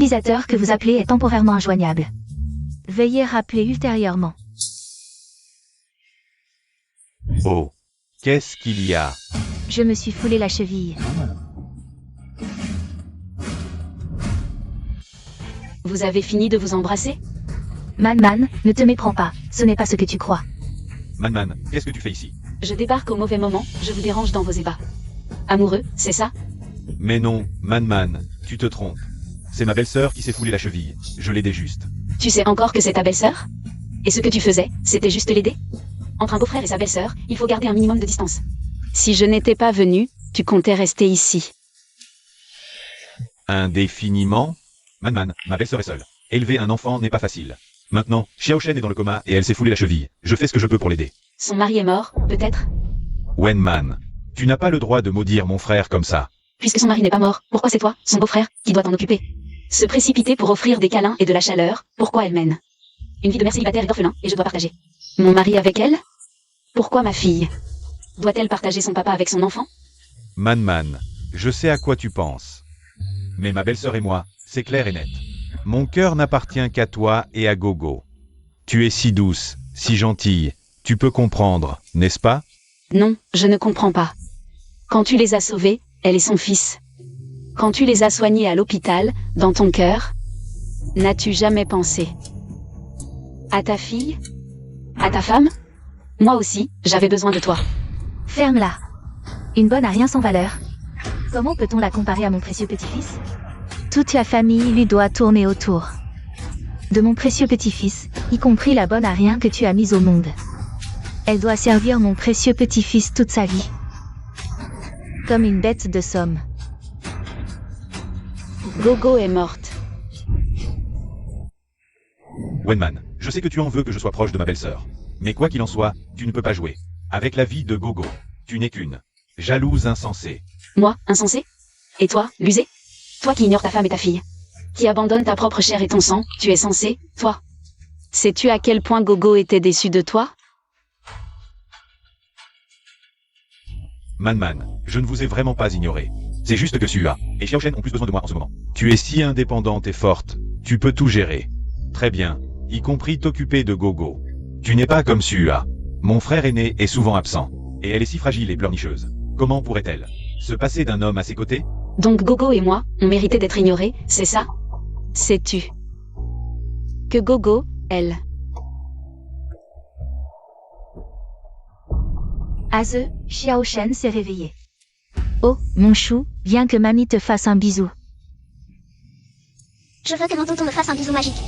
L'utilisateur que vous appelez est temporairement injoignable. Veuillez rappeler ultérieurement. Oh. Qu'est-ce qu'il y a? Je me suis foulé la cheville. Vous avez fini de vous embrasser? Man, ne te méprends pas, ce n'est pas ce que tu crois. Man, qu'est-ce que tu fais ici? Je débarque au mauvais moment, je vous dérange dans vos ébats. Amoureux, c'est ça? Mais non, Man, tu te trompes. C'est ma belle-sœur qui s'est foulé la cheville. Je l'aidais juste. Tu sais encore que c'est ta belle-sœur? Et ce que tu faisais, c'était juste l'aider? Entre un beau-frère et sa belle-sœur, il faut garder un minimum de distance. Si je n'étais pas venu, tu comptais rester ici. Indéfiniment? Man, ma belle-sœur est seule. Élever un enfant n'est pas facile. Maintenant, Xiao Shen est dans le coma et elle s'est foulé la cheville. Je fais ce que je peux pour l'aider. Son mari est mort, peut-être? Man, tu n'as pas le droit de maudire mon frère comme ça. Puisque son mari n'est pas mort, pourquoi c'est toi, son beau-frère, qui doit t'en occuper? Se précipiter pour offrir des câlins et de la chaleur, pourquoi elle mène? Une vie de mère célibataire et d'orphelin, et je dois partager. Mon mari avec elle? Pourquoi ma fille? Doit-elle partager son papa avec son enfant? Man, je sais à quoi tu penses. Mais ma belle-sœur et moi, c'est clair et net. Mon cœur n'appartient qu'à toi et à Gogo. Tu es si douce, si gentille, tu peux comprendre, n'est-ce pas? Non, je ne comprends pas. Quand tu les as sauvés, elle et son fils. Quand tu les as soignés à l'hôpital, dans ton cœur, n'as-tu jamais pensé à ta fille? À ta femme? Moi aussi, j'avais besoin de toi. Ferme-la. Une bonne a rien sans valeur. Comment peut-on la comparer à mon précieux petit-fils? Toute la famille lui doit tourner autour. De mon précieux petit-fils, y compris la bonne à rien que tu as mise au monde. Elle doit servir mon précieux petit-fils toute sa vie. Comme une bête de somme. Gogo est morte. Man, je sais que tu en veux que je sois proche de ma belle-sœur. Mais quoi qu'il en soit, tu ne peux pas jouer. Avec la vie de Gogo. Tu n'es qu'une jalouse insensée. Moi, insensé? Et toi, rusé? Toi qui ignores ta femme et ta fille. Qui abandonne ta propre chair et ton sang, tu es censé, toi. Sais-tu à quel point Gogo était déçu de toi? Man, je ne vous ai vraiment pas ignoré. C'est juste que Sua et Xiao Shen ont plus besoin de moi en ce moment. Tu es si indépendante et forte, tu peux tout gérer. Très bien, y compris t'occuper de Gogo. Tu n'es pas comme Sua. Mon frère aîné est souvent absent, et elle est si fragile et pleurnicheuse. Comment pourrait-elle se passer d'un homme à ses côtés? Donc Gogo et moi, on méritait d'être ignorés, c'est ça? Sais-tu que Gogo, elle... Xiao Shen s'est réveillé. Oh, mon chou, viens que mamie te fasse un bisou. Je veux que mon tonton me fasse un bisou magique.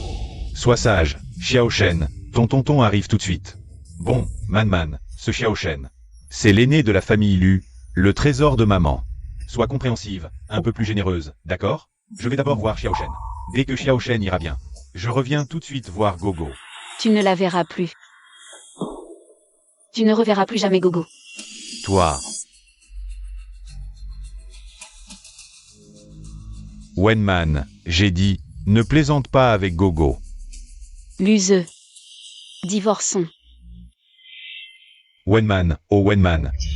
Sois sage, Xiao Shen, ton tonton arrive tout de suite. Bon, Man, ce Xiao Shen. C'est l'aîné de la famille Lu, le trésor de maman. Sois compréhensive, un peu plus généreuse, d'accord? Je vais d'abord voir Xiao Shen. Dès que Xiao Shen ira bien, je reviens tout de suite voir Gogo. Tu ne la verras plus. Tu ne reverras plus jamais Gogo. Toi. Man, j'ai dit, ne plaisante pas avec Gogo. Luseux. Divorçons. Man,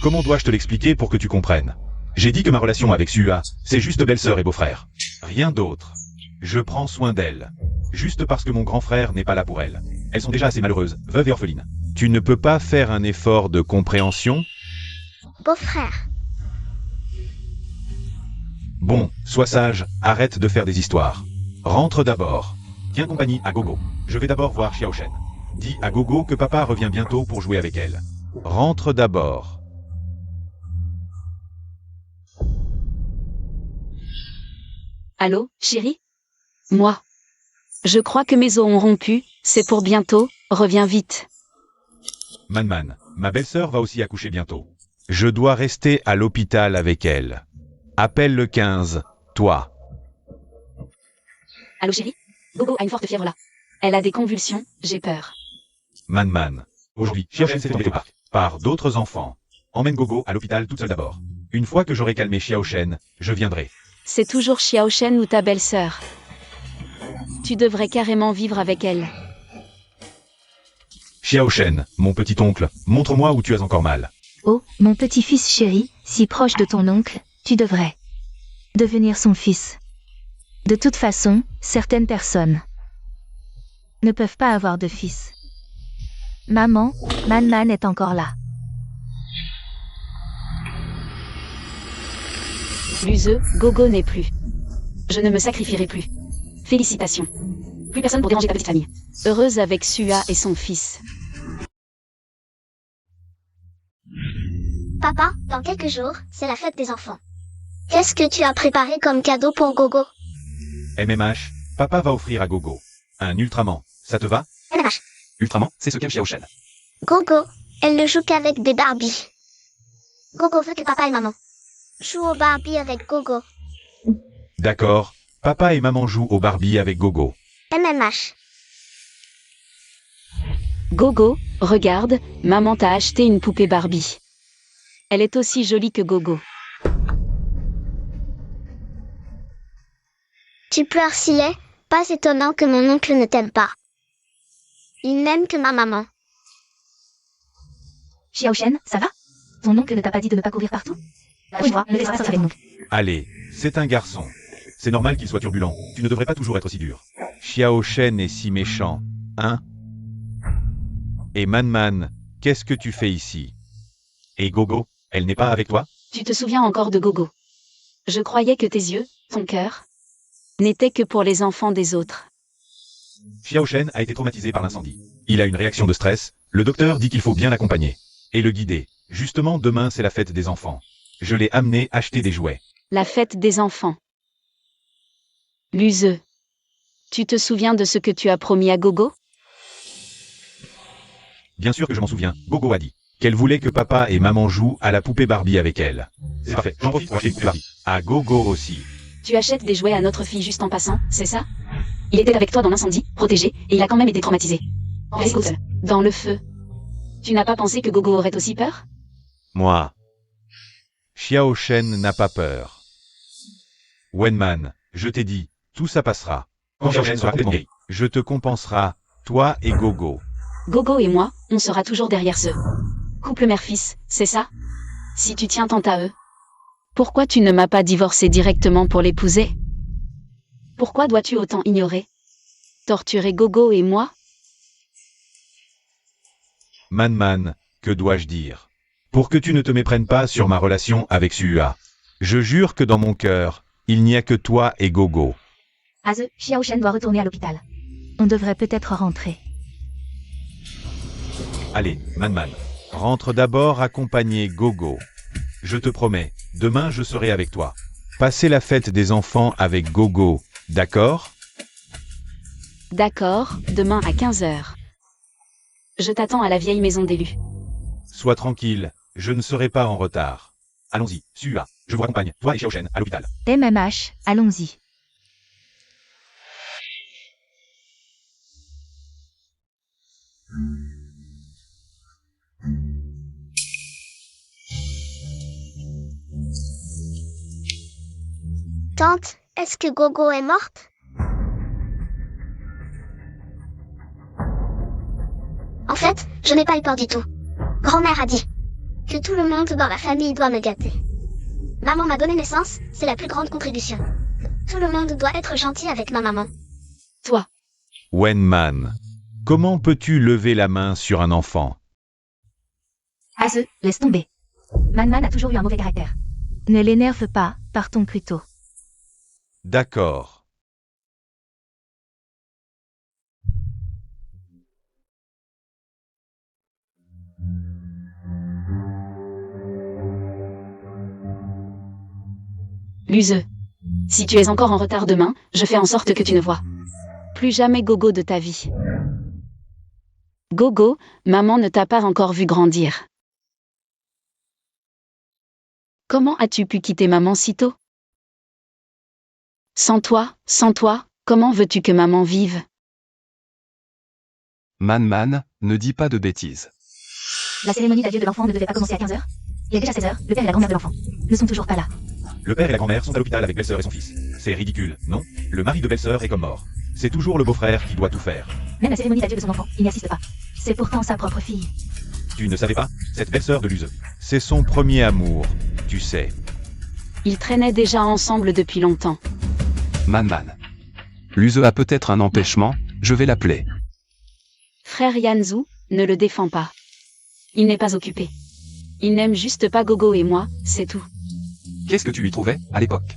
comment dois-je te l'expliquer pour que tu comprennes? J'ai dit que ma relation avec Sua, c'est juste belle-sœur et beau-frère. Rien d'autre. Je prends soin d'elle. Juste parce que mon grand frère n'est pas là pour elle. Elles sont déjà assez malheureuses, veuves et orphelines. Tu ne peux pas faire un effort de compréhension? Beau-frère. Bon, sois sage, arrête de faire des histoires. Rentre d'abord. Tiens compagnie à Gogo. Je vais d'abord voir Xiao Shen. Dis à Gogo que papa revient bientôt pour jouer avec elle. Rentre d'abord. Allô, chérie? Moi. Je crois que mes os ont rompu, c'est pour bientôt, reviens vite. Man, ma belle-sœur va aussi accoucher bientôt. Je dois rester à l'hôpital avec elle. Appelle le 15, toi. Allô chérie? Gogo a une forte fièvre là. Elle a des convulsions, j'ai peur. Man. Aujourd'hui, Xiao Shen s'est tombé au parc. Par d'autres enfants. Emmène Gogo à l'hôpital toute seule d'abord. Une fois que j'aurai calmé Xiao Shen, je viendrai. C'est toujours Xiao Shen ou ta belle-sœur. Tu devrais carrément vivre avec elle. Xiao Shen, mon petit oncle, montre-moi où tu as encore mal. Oh, mon petit-fils chéri, si proche de ton oncle, tu devrais devenir son fils. De toute façon, certaines personnes ne peuvent pas avoir de fils. Maman, Man est encore là. Luzeux, Gogo n'est plus. Je ne me sacrifierai plus. Félicitations. Plus personne pour déranger ta petite famille. Heureuse avec Sua et son fils. Papa, dans quelques jours, c'est la fête des enfants. Qu'est-ce que tu as préparé comme cadeau pour Gogo? MMH, papa va offrir à Gogo un Ultraman. Ça te va? MMH. Ultraman, c'est ce qu'aime Xiaoshen. Gogo, elle ne joue qu'avec des Barbies. Gogo veut que papa et maman jouent aux Barbie avec Gogo. D'accord, papa et maman jouent au Barbie avec Gogo. MMH. Gogo, regarde, maman t'a acheté une poupée Barbie. Elle est aussi jolie que Gogo. Tu pleures si laid, pas étonnant que mon oncle ne t'aime pas. Il n'aime que ma maman. Xiaoshen, ça va? Ton oncle ne t'a pas dit de ne pas courir partout? La prochaine fois, ne laisse pas sortir avec nous. Allez, c'est un garçon. C'est normal qu'il soit turbulent. Tu ne devrais pas toujours être aussi dur. Xiaoshen est si méchant, hein? Et Man, qu'est-ce que tu fais ici? Et Gogo, elle n'est pas avec toi? Tu te souviens encore de Gogo? Je croyais que tes yeux, ton cœur, n'étaient que pour les enfants des autres. Xiaoshen a été traumatisé par l'incendie. Il a une réaction de stress. Le docteur dit qu'il faut bien l'accompagner et le guider. Justement, demain, c'est la fête des enfants. Je l'ai amené acheter des jouets. La fête des enfants. Luzeux. Tu te souviens de ce que tu as promis à Gogo? Bien sûr que je m'en souviens. Gogo a dit qu'elle voulait que papa et maman jouent à la poupée Barbie avec elle. C'est parfait. J'en profite pour acheter une poupée Barbie. À Gogo aussi. Tu achètes des jouets à notre fille juste en passant, c'est ça? Il était avec toi dans l'incendie, protégé, et il a quand même été traumatisé. Écoute, dans le feu. Tu n'as pas pensé que Gogo aurait aussi peur? Moi. Xiaoshen n'a pas peur. Wenman, je t'ai dit, tout ça passera. Quand Xiaoshen sera complètement guéri, je te compenserai, toi et Gogo. Gogo et moi, on sera toujours derrière ce couple mère-fils, c'est ça? Si tu tiens tant à eux. Pourquoi tu ne m'as pas divorcé directement pour l'épouser? Pourquoi dois-tu autant ignorer? Torturer Gogo et moi? Man, que dois-je dire? Pour que tu ne te méprennes pas sur ma relation avec Sua. Je jure que dans mon cœur, il n'y a que toi et Gogo. Aze, Xiaoshen doit retourner à l'hôpital. On devrait peut-être rentrer. Allez, Man, rentre d'abord accompagner Gogo. Je te promets, demain je serai avec toi. Passez la fête des enfants avec Gogo, d'accord? D'accord, demain à 15h. Je t'attends à la vieille maison d'élus. Sois tranquille, je ne serai pas en retard. Allons-y, Sua, je vous accompagne, toi et Xiaoshen, à l'hôpital. MMH, allons-y. Tante, est-ce que Gogo est morte? En fait, je n'ai pas eu peur du tout. Grand-mère a dit que tout le monde dans la famille doit me gâter. Maman m'a donné naissance, c'est la plus grande contribution. Tout le monde doit être gentil avec ma maman. Toi. Wenman, comment peux-tu lever la main sur un enfant? Aze, laisse tomber. Man a toujours eu un mauvais caractère. Ne l'énerve pas, partons plus tôt. D'accord. Luzeux. Si tu es encore en retard demain, je fais en sorte que tu ne vois plus jamais Gogo de ta vie. Gogo, maman ne t'a pas encore vu grandir. Comment as-tu pu quitter maman si tôt? Sans toi, comment veux-tu que maman vive? Man, ne dis pas de bêtises. La cérémonie d'adieu de l'enfant ne devait pas commencer à 15h? Il est déjà 16h, le père et la grand-mère de l'enfant ne sont toujours pas là. Le père et la grand-mère sont à l'hôpital avec belle-sœur et son fils. C'est ridicule, non? Le mari de belle-sœur est comme mort. C'est toujours le beau-frère qui doit tout faire. Même la cérémonie d'adieu de son enfant, il n'y assiste pas. C'est pourtant sa propre fille. Tu ne savais pas? Cette belle-sœur de Luzeux. C'est son premier amour, tu sais. Ils traînaient déjà ensemble depuis longtemps. Man, Luse a peut-être un empêchement, je vais l'appeler. Frère Yanzu, ne le défends pas. Il n'est pas occupé. Il n'aime juste pas Gogo et moi, c'est tout. Qu'est-ce que tu lui trouvais, à l'époque?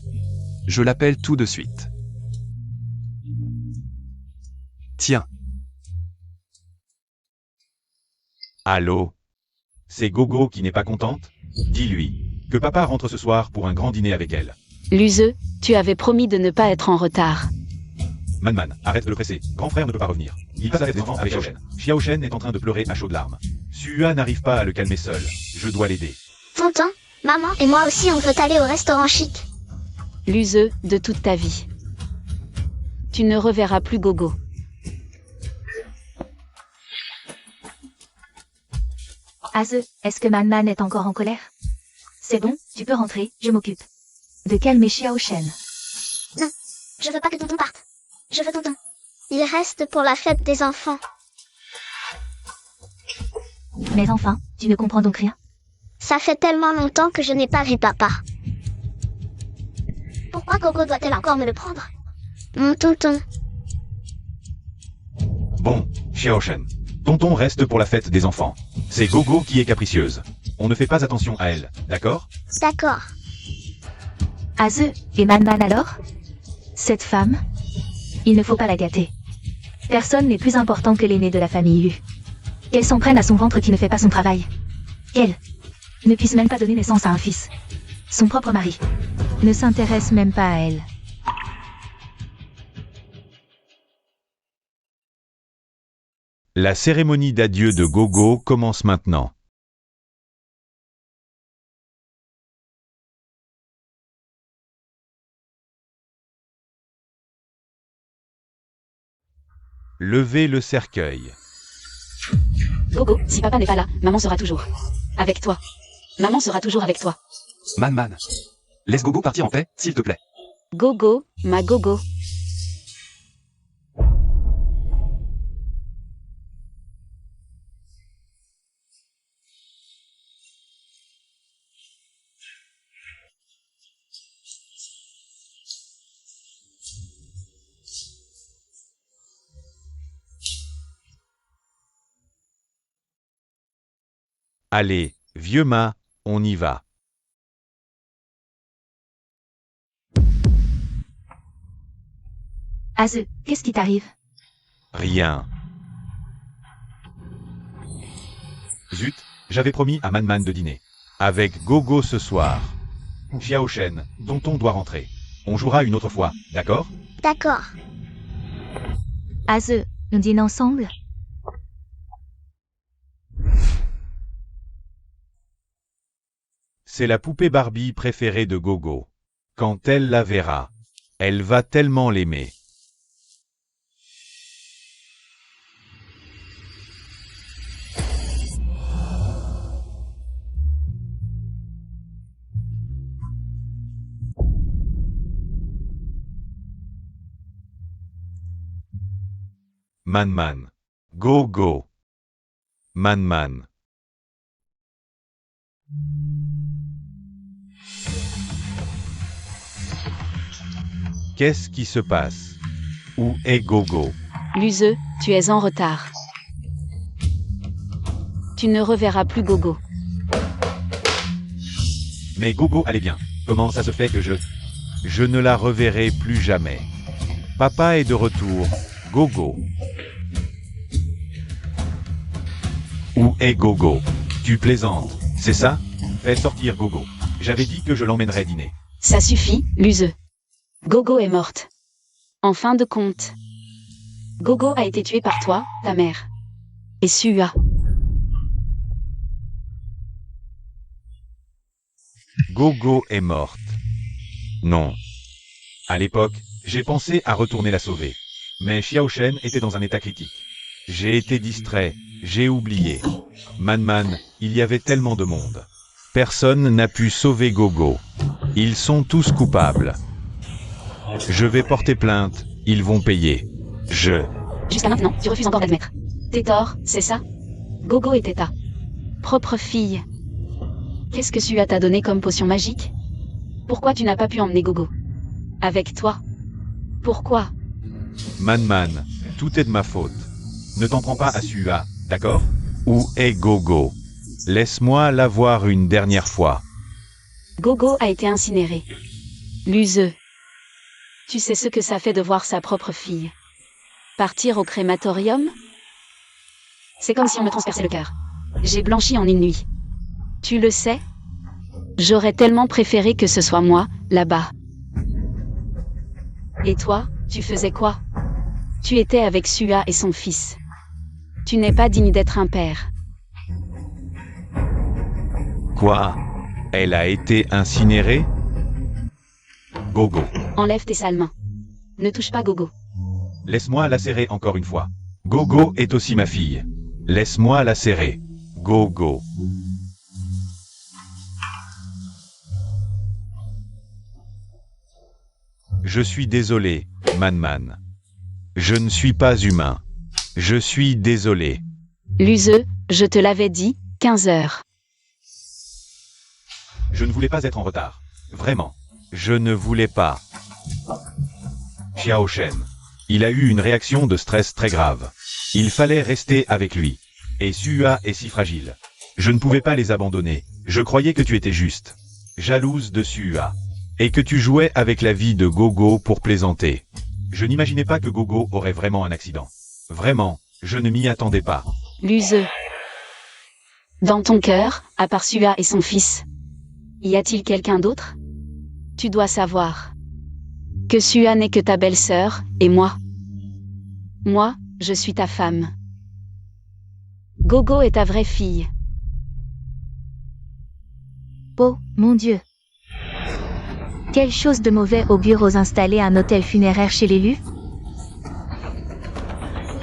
Je l'appelle tout de suite. Tiens, Allô? C'est Gogo qui n'est pas contente? Dis-lui que papa rentre ce soir pour un grand dîner avec elle. Luse, tu avais promis de ne pas être en retard. Man, arrête de le presser. Grand frère ne peut pas revenir. Il passe à des enfants avec Xiaoshen. Xiaoshen est en train de pleurer à chaudes larmes. Sua n'arrive pas à le calmer seul. Je dois l'aider. Tonton, maman et moi aussi on veut aller au restaurant chic. Luse, de toute ta vie. Tu ne reverras plus Gogo. Aze, est-ce que Man est encore en colère? C'est bon, tu peux rentrer, je m'occupe. De calmer Xiaoshen. Non, je veux pas que tonton parte. Je veux tonton. Il reste pour la fête des enfants. Mais enfin, tu ne comprends donc rien? Ça fait tellement longtemps que je n'ai pas vu papa. Pourquoi Gogo doit-elle encore me le prendre? Mon tonton. Bon, Xiaoshen. Tonton reste pour la fête des enfants. C'est Gogo qui est capricieuse. On ne fait pas attention à elle, d'accord? D'accord. Aze, et Man alors? Cette femme? Il ne faut pas la gâter. Personne n'est plus important que l'aîné de la famille Yu. Qu'elle s'en prenne à son ventre qui ne fait pas son travail. Qu'elle ne puisse même pas donner naissance à un fils. Son propre mari ne s'intéresse même pas à elle. La cérémonie d'adieu de Gogo commence maintenant. Levez le cercueil. Gogo, si papa n'est pas là, maman sera toujours avec toi. Maman sera toujours avec toi. Man. Laisse Gogo partir en paix, s'il te plaît. Gogo, ma Gogo. Allez, vieux Ma, on y va. Aze, qu'est-ce qui t'arrive? Rien. Zut, j'avais promis à Man de dîner. Avec Gogo ce soir. Xiaoshen, tonton doit rentrer. On jouera une autre fois, d'accord? D'accord. Aze, on dîne ensemble? C'est la poupée Barbie préférée de Gogo. Quand elle la verra, elle va tellement l'aimer. Man. Gogo. Man. Qu'est-ce qui se passe? Où est Gogo? Luse, tu es en retard. Tu ne reverras plus Gogo. Mais Gogo allait bien. Comment ça se fait que je ne la reverrai plus jamais? Papa est de retour. Gogo. Où est Gogo? Tu plaisantes, c'est ça? Fais sortir Gogo. J'avais dit que je l'emmènerais dîner. Ça suffit, Luse. Gogo est morte. En fin de compte, Gogo a été tuée par toi, ta mère. Et Sua. Gogo est morte. Non. À l'époque, j'ai pensé à retourner la sauver. Mais Xiaoshen était dans un état critique. J'ai été distrait, j'ai oublié. Man, il y avait tellement de monde. Personne n'a pu sauver Gogo. Ils sont tous coupables. Je vais porter plainte, ils vont payer. Jusqu'à maintenant, tu refuses encore d'admettre. T'es tort, c'est ça? Gogo était ta propre fille. Qu'est-ce que Sua t'a donné comme potion magique? Pourquoi tu n'as pas pu emmener Gogo avec toi? Pourquoi? Man, tout est de ma faute. Ne t'en prends pas à Sua, d'accord? Où est Gogo? Laisse-moi la voir une dernière fois. Gogo a été incinéré. Luseux. Tu sais ce que ça fait de voir sa propre fille partir au crématorium? C'est comme si on me transperçait le cœur. J'ai blanchi en une nuit. Tu le sais? J'aurais tellement préféré que ce soit moi, là-bas. Et toi, tu faisais quoi? Tu étais avec Sua et son fils. Tu n'es pas digne d'être un père. Quoi? Elle a été incinérée? Gogo. Enlève tes sales mains. Ne touche pas Gogo. Laisse-moi la serrer encore une fois. Gogo est aussi ma fille. Laisse-moi la serrer. Gogo. Je suis désolé, Man. Je ne suis pas humain. Je suis désolé. Luseux, je te l'avais dit, 15 heures. Je ne voulais pas être en retard. Vraiment. Je ne voulais pas. Xiao Shen. Il a eu une réaction de stress très grave. Il fallait rester avec lui. Et Sua est si fragile. Je ne pouvais pas les abandonner. Je croyais que tu étais juste. Jalouse de Sua. Et que tu jouais avec la vie de Gogo pour plaisanter. Je n'imaginais pas que Gogo aurait vraiment un accident. Vraiment, je ne m'y attendais pas. Luseux. Dans ton cœur, à part Sua et son fils, y a-t-il quelqu'un d'autre? Tu dois savoir que Sua n'est que ta belle-sœur, et moi. Moi, je suis ta femme. Gogo est ta vraie fille. Oh, mon Dieu. Quelle chose de mauvais augure ose installer un hôtel funéraire chez l'élu?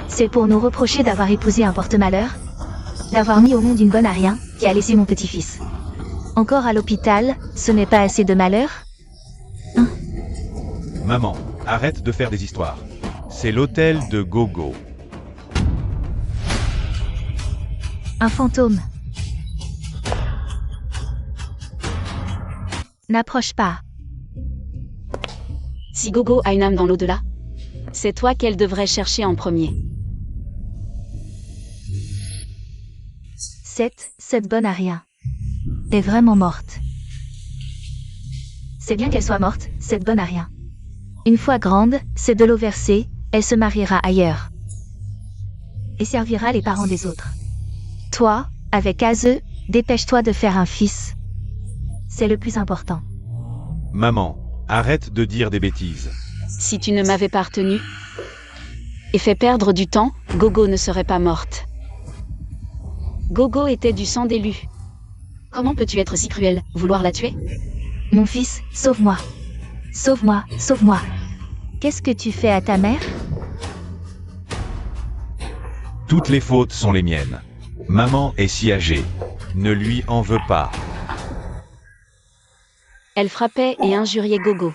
C'est pour nous reprocher d'avoir épousé un porte-malheur? D'avoir mis au monde une bonne à rien, qui a laissé mon petit-fils encore à l'hôpital, ce n'est pas assez de malheur? Maman, arrête de faire des histoires. C'est l'hôtel de Gogo. Un fantôme. N'approche pas. Si Gogo a une âme dans l'au-delà, c'est toi qu'elle devrait chercher en premier. Cette bonne à rien est vraiment morte. C'est bien qu'elle soit morte, cette bonne à rien. Une fois grande, c'est de l'eau versée, elle se mariera ailleurs. Et servira les parents des autres. Toi, avec Aze, dépêche-toi de faire un fils. C'est le plus important. Maman, arrête de dire des bêtises. Si tu ne m'avais pas retenu et fait perdre du temps, Gogo ne serait pas morte. Gogo était du sang d'élu. Comment peux-tu être si cruel, vouloir la tuer? Mon fils, sauve-moi. Sauve-moi, sauve-moi. Qu'est-ce que tu fais à ta mère? Toutes les fautes sont les miennes. Maman est si âgée. Ne lui en veux pas. Elle frappait et injuriait Gogo.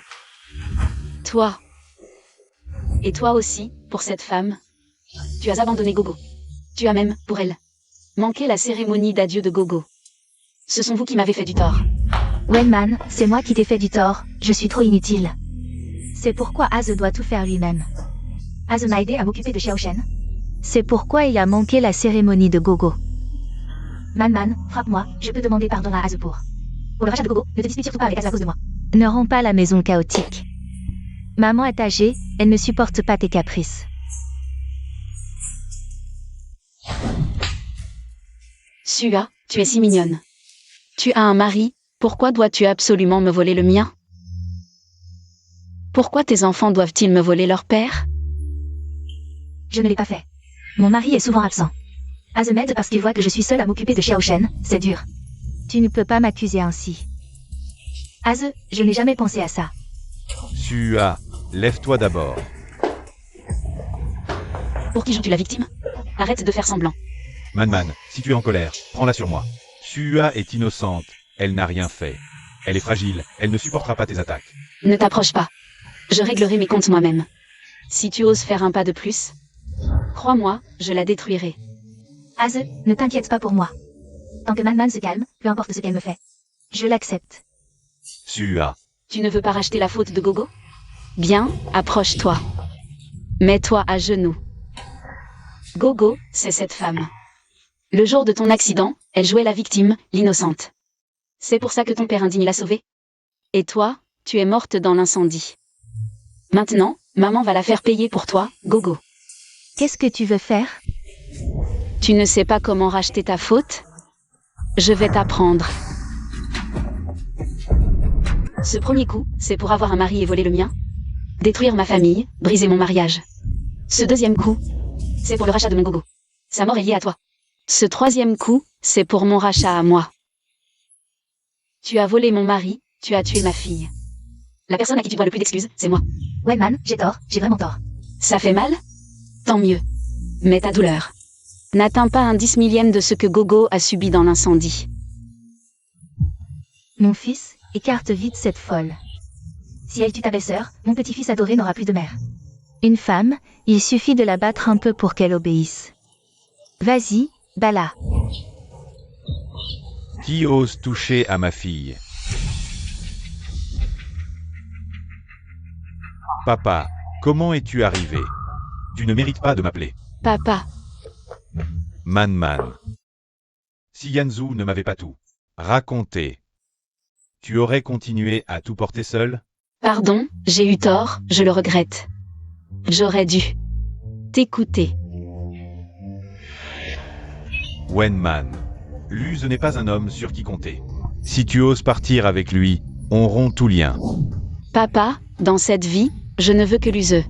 Toi. Et toi aussi, pour cette femme. Tu as abandonné Gogo. Tu as même, pour elle, manqué la cérémonie d'adieu de Gogo. Ce sont vous qui m'avez fait du tort. Wenman, c'est moi qui t'ai fait du tort, je suis trop inutile. C'est pourquoi Aze doit tout faire lui-même. Aze m'a aidé à m'occuper de Xiao Shen. C'est pourquoi il a manqué la cérémonie de Gogo. Man, frappe-moi, je peux demander pardon à Aze pour le rachat de Gogo, ne te dispute surtout pas avec Aze à cause de moi. Ne rends pas la maison chaotique. Maman est âgée, elle ne supporte pas tes caprices. Sua, tu es si mignonne. Tu as un mari, pourquoi dois-tu absolument me voler le mien? Pourquoi tes enfants doivent-ils me voler leur père? Je ne l'ai pas fait. Mon mari est souvent absent. Aze m'aide parce qu'il voit que je suis seule à m'occuper de Xiao Shen, c'est dur. Tu ne peux pas m'accuser ainsi. Aze, je n'ai jamais pensé à ça. Sua, lève-toi d'abord. Pour qui joues-tu la victime? Arrête de faire semblant. Man, si tu es en colère, prends-la sur moi. Sua est innocente, elle n'a rien fait. Elle est fragile, elle ne supportera pas tes attaques. Ne t'approche pas. Je réglerai mes comptes moi-même. Si tu oses faire un pas de plus, crois-moi, je la détruirai. Aze, ne t'inquiète pas pour moi. Tant que Man se calme, peu importe ce qu'elle me fait. Je l'accepte. Sua. Tu ne veux pas racheter la faute de Gogo? Bien, approche-toi. Mets-toi à genoux. Gogo, c'est cette femme. Le jour de ton accident, elle jouait la victime, l'innocente. C'est pour ça que ton père indigne l'a sauvée. Et toi, tu es morte dans l'incendie. Maintenant, maman va la faire payer pour toi, Gogo. Qu'est-ce que tu veux faire? Tu ne sais pas comment racheter ta faute? Je vais t'apprendre. Ce premier coup, c'est pour avoir un mari et voler le mien. Détruire ma famille, briser mon mariage. Ce deuxième coup, c'est pour le rachat de mon Gogo. Sa mort est liée à toi. Ce troisième coup, c'est pour mon rachat à moi. Tu as volé mon mari, tu as tué ma fille. La personne à qui tu dois le plus d'excuses, c'est moi. Wayman, j'ai tort, j'ai vraiment tort. Ça fait mal? Tant mieux. Mais ta douleur n'atteint pas un 10 000e de ce que Gogo a subi dans l'incendie. Mon fils, écarte vite cette folle. Si elle tue ta belle-sœur, mon petit-fils adoré n'aura plus de mère. Une femme, il suffit de la battre un peu pour qu'elle obéisse. Vas-y, bats-la. Qui ose toucher à ma fille? Papa, comment es-tu arrivé? Tu ne mérites pas de m'appeler Papa, Man. Si Yanzhou ne m'avait pas tout raconté, tu aurais continué à tout porter seul? pardon, j'ai eu tort, je le regrette. J'aurais dû t'écouter. Wenman, Luz n'est pas un homme sur qui compter. Si tu oses partir avec lui, on rompt tout lien. Papa, dans cette vie, je ne veux que l'useux.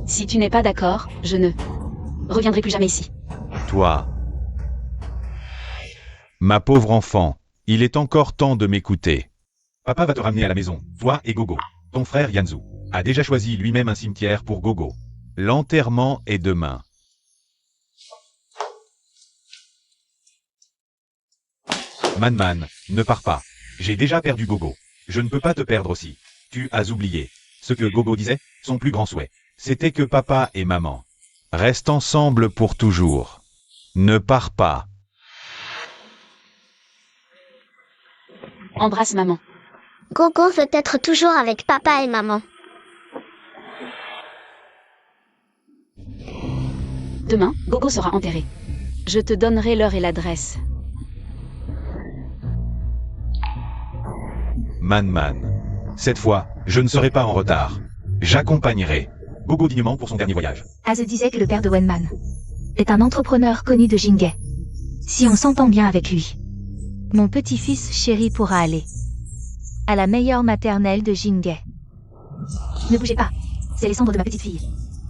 Si tu n'es pas d'accord, je ne reviendrai plus jamais ici. Toi. Ma pauvre enfant, il est encore temps de m'écouter. Papa va te ramener à la maison, toi et Gogo. Ton frère Yanzhou a déjà choisi lui-même un cimetière pour Gogo. L'enterrement est demain. Man, ne pars pas. J'ai déjà perdu Gogo. Je ne peux pas te perdre aussi. Tu as oublié. Ce que Gogo disait, son plus grand souhait, c'était que papa et maman restent ensemble pour toujours. Ne pars pas. Embrasse maman. Gogo veut être toujours avec papa et maman. Demain, Gogo sera enterré. Je te donnerai l'heure et l'adresse. Man. Cette fois, je ne serai pas en retard. J'accompagnerai Gogo dignement pour son dernier voyage. Az disait que le père de Wenman est un entrepreneur connu de Jingay. Si on s'entend bien avec lui, mon petit-fils chéri pourra aller à la meilleure maternelle de Jingay. Ne bougez pas, c'est les cendres de ma petite fille.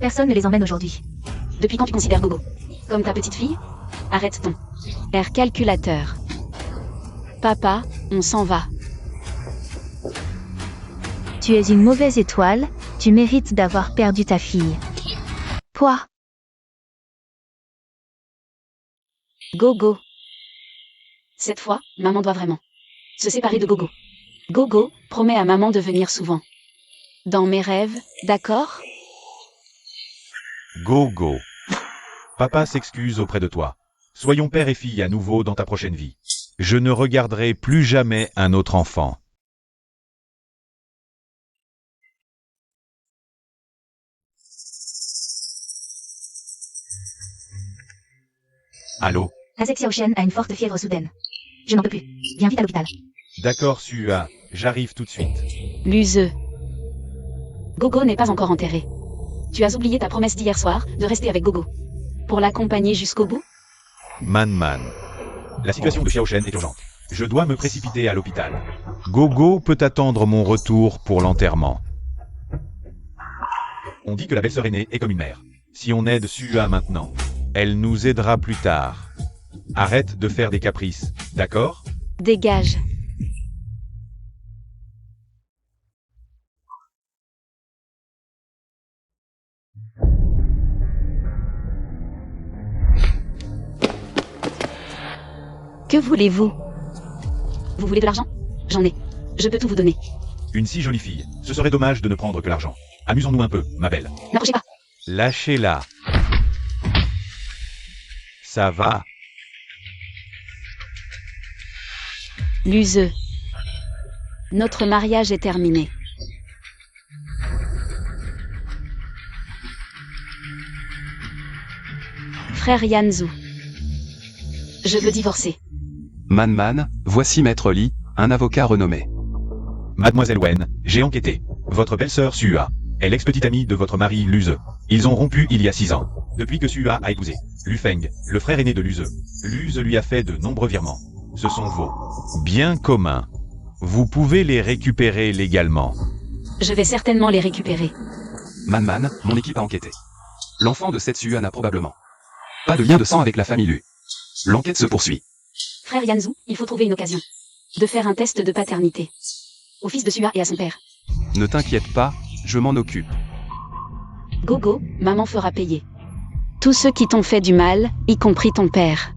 Personne ne les emmène aujourd'hui. Depuis quand tu considères Gogo comme ta petite fille? Arrête ton air calculateur. Papa, on s'en va. Tu es une mauvaise étoile, tu mérites d'avoir perdu ta fille. Quoi? Gogo. Cette fois, maman doit vraiment se séparer de Gogo. Gogo, promets à maman de venir souvent. Dans mes rêves, d'accord? Gogo. Papa s'excuse auprès de toi. Soyons père et fille à nouveau dans ta prochaine vie. Je ne regarderai plus jamais un autre enfant. Allô? La Xiaoshen a une forte fièvre soudaine. Je n'en peux plus. Viens vite à l'hôpital. D'accord Sua, j'arrive tout de suite. L'useux. Gogo n'est pas encore enterré. Tu as oublié ta promesse d'hier soir de rester avec Gogo. Pour l'accompagner jusqu'au bout? Man. La situation de Xiaoshen est urgente. Je dois me précipiter à l'hôpital. Gogo peut attendre mon retour pour l'enterrement. On dit que la belle-sœur aînée est comme une mère. Si on aide Sua maintenant, elle nous aidera plus tard. Arrête de faire des caprices, d'accord? Dégage. Que voulez-vous? Vous voulez de l'argent? J'en ai. Je peux tout vous donner. Une si jolie fille, ce serait dommage de ne prendre que l'argent. Amusons-nous un peu, ma belle. N'approchez pas. Lâchez-la. Ça va. L'useux. Notre mariage est terminé. Frère Yanzhou. Je veux divorcer. Man, voici Maître Li, un avocat renommé. Mademoiselle Wen, j'ai enquêté. Votre belle-sœur Sua est l'ex-petite amie de votre mari Luze. Ils ont rompu il y a 6 ans. Depuis que Sua a épousé Lu Feng, le frère aîné de Luze. Luze lui a fait de nombreux virements. Ce sont vos biens communs. Vous pouvez les récupérer légalement. Je vais certainement les récupérer. Man, mon équipe a enquêté. L'enfant de cette Sua n'a probablement pas de lien de sang avec la famille Lu. L'enquête se poursuit. Frère Yanzhou, il faut trouver une occasion de faire un test de paternité au fils de Sua et à son père. Ne t'inquiète pas, je m'en occupe. Gogo, maman fera payer tous ceux qui t'ont fait du mal, y compris ton père.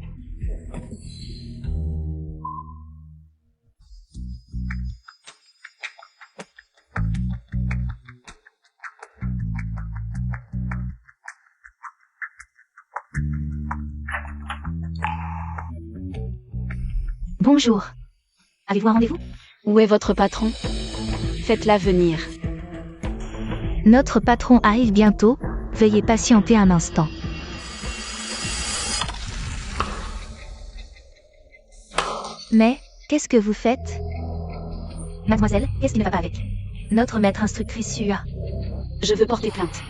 Bonjour. Avez-vous un rendez-vous? Où est votre patron? Faites-la venir. Notre patron arrive bientôt. Veuillez patienter un instant. Mais, qu'est-ce que vous faites? Mademoiselle, qu'est-ce qui ne va pas avec notre maître instructrice Sua? Je veux porter plainte.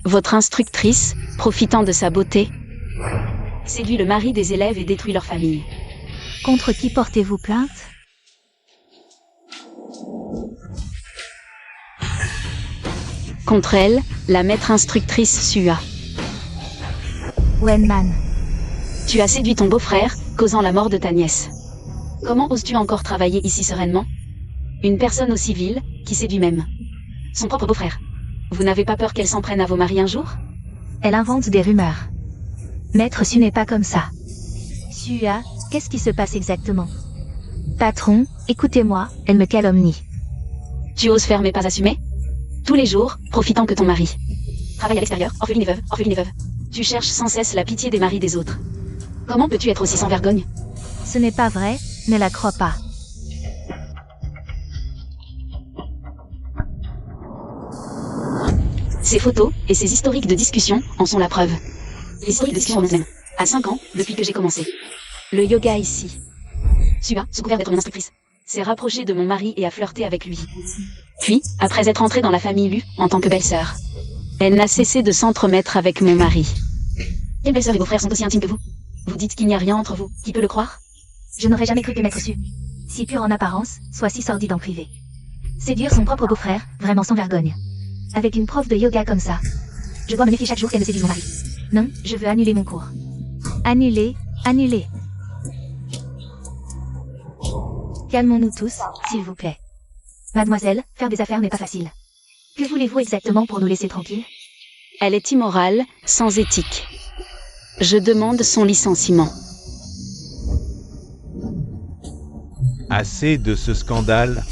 Votre instructrice, profitant de sa beauté, séduit le mari des élèves et détruit leur famille. Contre qui portez-vous plainte? Contre elle, la maître instructrice Sua. Wenman. Tu as séduit ton beau-frère, causant la mort de ta nièce. Comment oses-tu encore travailler ici sereinement? Une personne aussi vile, qui séduit même son propre beau-frère. Vous n'avez pas peur qu'elle s'en prenne à vos maris un jour? Elle invente des rumeurs. Maître Su n'est pas comme ça. Sua, qu'est-ce qui se passe exactement? Patron, écoutez-moi, elle me calomnie. Tu oses faire mais pas assumer? Tous les jours, profitant que ton mari travaille à l'extérieur, orpheline et veuve. Tu cherches sans cesse la pitié des maris des autres. Comment peux-tu être aussi sans vergogne? Ce n'est pas vrai, ne la crois pas. Ces photos et ces historiques de discussion en sont la preuve. Les historiques de discussion remontent même à 5 ans depuis que j'ai commencé le yoga ici. Sua, sous couvert d'être mon instructrice, s'est rapprochée de mon mari et a flirté avec lui. Puis, après être entrée dans la famille Lu en tant que belle-sœur, elle n'a cessé de s'entremettre avec mon mari. Quelle belle-sœur et vos frères sont aussi intimes que vous? Vous dites qu'il n'y a rien entre vous, qui peut le croire? Je n'aurais jamais cru que Maître Su, si pur en apparence, soit si sordide en privé. Séduire son propre beau-frère, vraiment sans vergogne. Avec une prof de yoga comme ça. Je dois me méfier chaque jour qu'elle me séduise mon mari. Non, je veux annuler mon cours. Annuler, annuler. Calmons-nous tous, s'il vous plaît. Mademoiselle, faire des affaires n'est pas facile. Que voulez-vous exactement pour nous laisser tranquilles? Elle est immorale, sans éthique. Je demande son licenciement. Assez de ce scandale.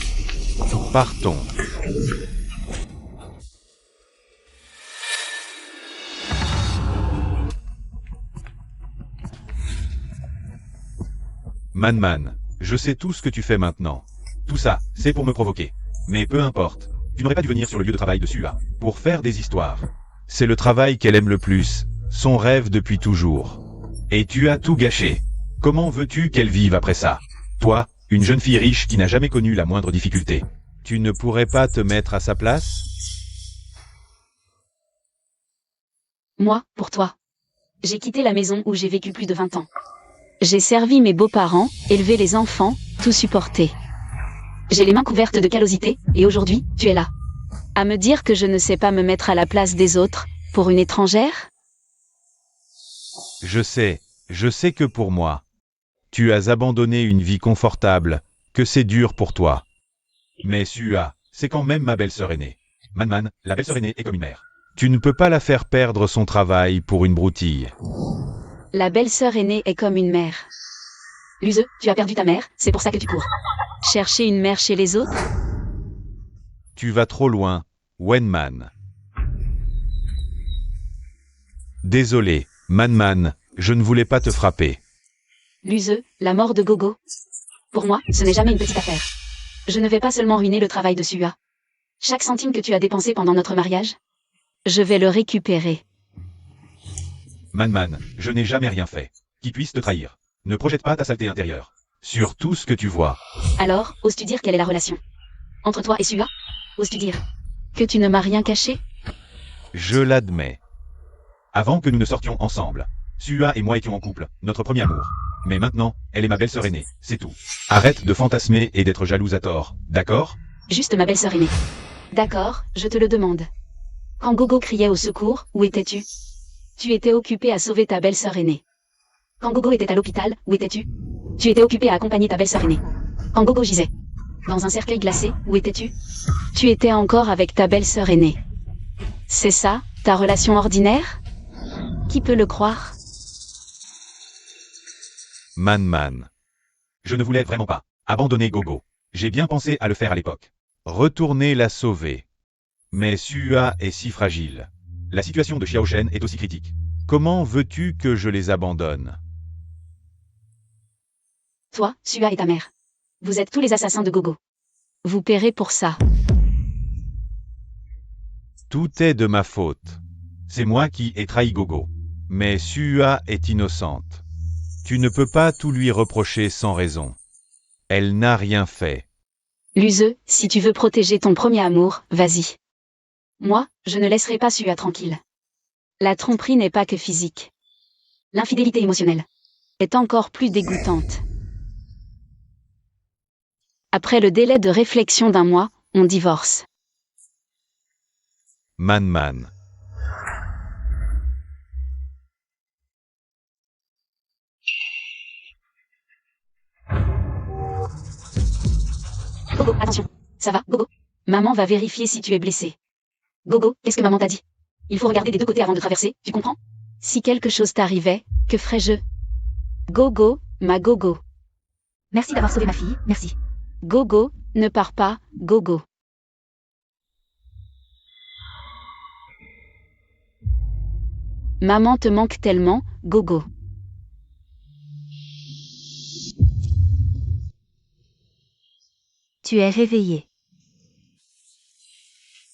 Partons. Man, je sais tout ce que tu fais maintenant. Tout ça, c'est pour me provoquer. Mais peu importe. Tu n'aurais pas dû venir sur le lieu de travail de Sua pour faire des histoires. C'est le travail qu'elle aime le plus, son rêve depuis toujours. Et tu as tout gâché. Comment veux-tu qu'elle vive après ça? Toi, une jeune fille riche qui n'a jamais connu la moindre difficulté. Tu ne pourrais pas te mettre à sa place? Moi, pour toi. J'ai quitté la maison où j'ai vécu plus de 20 ans. J'ai servi mes beaux-parents, élevé les enfants, tout supporté. J'ai les mains couvertes de callosité, et aujourd'hui, tu es là. À me dire que je ne sais pas me mettre à la place des autres, pour une étrangère? Je sais que pour moi, tu as abandonné une vie confortable, que c'est dur pour toi. Mais Sua, c'est quand même ma belle-sœur aînée. Man, la belle-sœur aînée est comme une mère. Tu ne peux pas la faire perdre son travail pour une broutille. La belle-sœur aînée est comme une mère. Luze, tu as perdu ta mère, c'est pour ça que tu cours. Chercher une mère chez les autres? Tu vas trop loin, Wenman. Désolé, Man, je ne voulais pas te frapper. Luze, la mort de Gogo. Pour moi, ce n'est jamais une petite affaire. Je ne vais pas seulement ruiner le travail de Sua. Chaque centime que tu as dépensé pendant notre mariage, je vais le récupérer. Man, je n'ai jamais rien fait qui puisse te trahir. Ne projette pas ta saleté intérieure sur tout ce que tu vois. Alors, oses-tu dire quelle est la relation entre toi et Sua? Oses-tu dire que tu ne m'as rien caché? Je l'admets. Avant que nous ne sortions ensemble, Sua et moi étions en couple, notre premier amour. Mais maintenant, elle est ma belle-sœur aînée, c'est tout. Arrête de fantasmer et d'être jalouse à tort, d'accord? Juste ma belle-sœur aînée. D'accord, je te le demande. Quand Gogo criait au secours, où étais-tu? Tu étais occupé à sauver ta belle-sœur aînée. Quand Gogo était à l'hôpital, où étais-tu? Tu étais occupé à accompagner ta belle-sœur aînée. Quand Gogo gisait dans un cercueil glacé, où étais-tu? Tu étais encore avec ta belle-sœur aînée. C'est ça, ta relation ordinaire? Qui peut le croire? Man. Je ne voulais vraiment pas abandonner Gogo. J'ai bien pensé à le faire à l'époque. Retourner la sauver. Mais Sua est si fragile. La situation de Xiaoshen est aussi critique. Comment veux-tu que je les abandonne? Toi, Sua et ta mère. Vous êtes tous les assassins de Gogo. Vous paierez pour ça. Tout est de ma faute. C'est moi qui ai trahi Gogo. Mais Sua est innocente. Tu ne peux pas tout lui reprocher sans raison. Elle n'a rien fait. Luzeux, si tu veux protéger ton premier amour, vas-y. Moi, je ne laisserai pas Sua tranquille. La tromperie n'est pas que physique. L'infidélité émotionnelle est encore plus dégoûtante. Après le délai de réflexion d'1 mois, on divorce. Man. Gogo, attention. Ça va, Gogo? Maman va vérifier si tu es blessé. Gogo, qu'est-ce que maman t'a dit? Il faut regarder des deux côtés avant de traverser, tu comprends? Si quelque chose t'arrivait, que ferais-je? Gogo, ma Gogo. Merci d'avoir sauvé ma fille, merci. Gogo, ne pars pas, Gogo. Maman te manque tellement, Gogo. Tu es réveillé.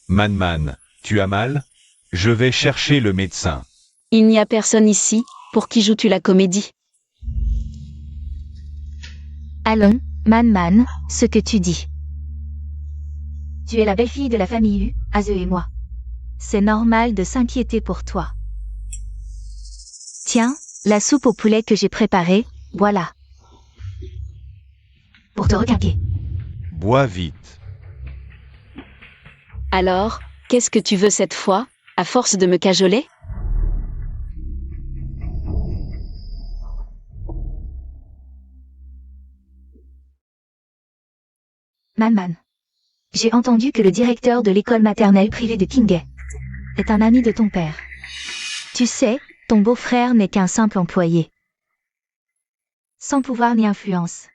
Man, tu as mal? Je vais chercher le médecin. Il n'y a personne ici, pour qui joues-tu la comédie? Allons, Man, ce que tu dis. Tu es la belle-fille de la famille Hu, Aze et moi. C'est normal de s'inquiéter pour toi. Tiens, la soupe au poulet que j'ai préparée, voilà. Pour te requinquer. Bois vite. Alors, qu'est-ce que tu veux cette fois, à force de me cajoler? Man. J'ai entendu que le directeur de l'école maternelle privée de Kingay est un ami de ton père. Tu sais, ton beau-frère n'est qu'un simple employé. Sans pouvoir ni influence.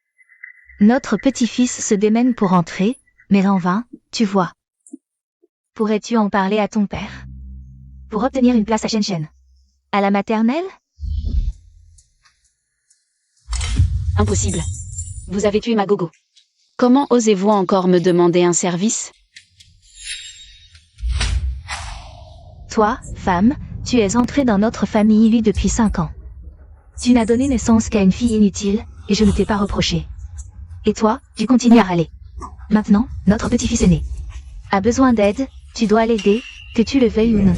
Notre petit-fils se démène pour entrer, mais en vain, tu vois. Pourrais-tu en parler à ton père? Pour obtenir une place à Shenzhen. À la maternelle? Impossible. Vous avez tué ma Gogo. Comment osez-vous encore me demander un service? Toi, femme, tu es entrée dans notre famille lui depuis 5 ans. Tu n'as donné naissance qu'à une fille inutile, et je ne t'ai pas reproché. Et toi, tu continues à râler. Maintenant, notre petit-fils aîné a besoin d'aide, tu dois l'aider, que tu le veuilles ou non.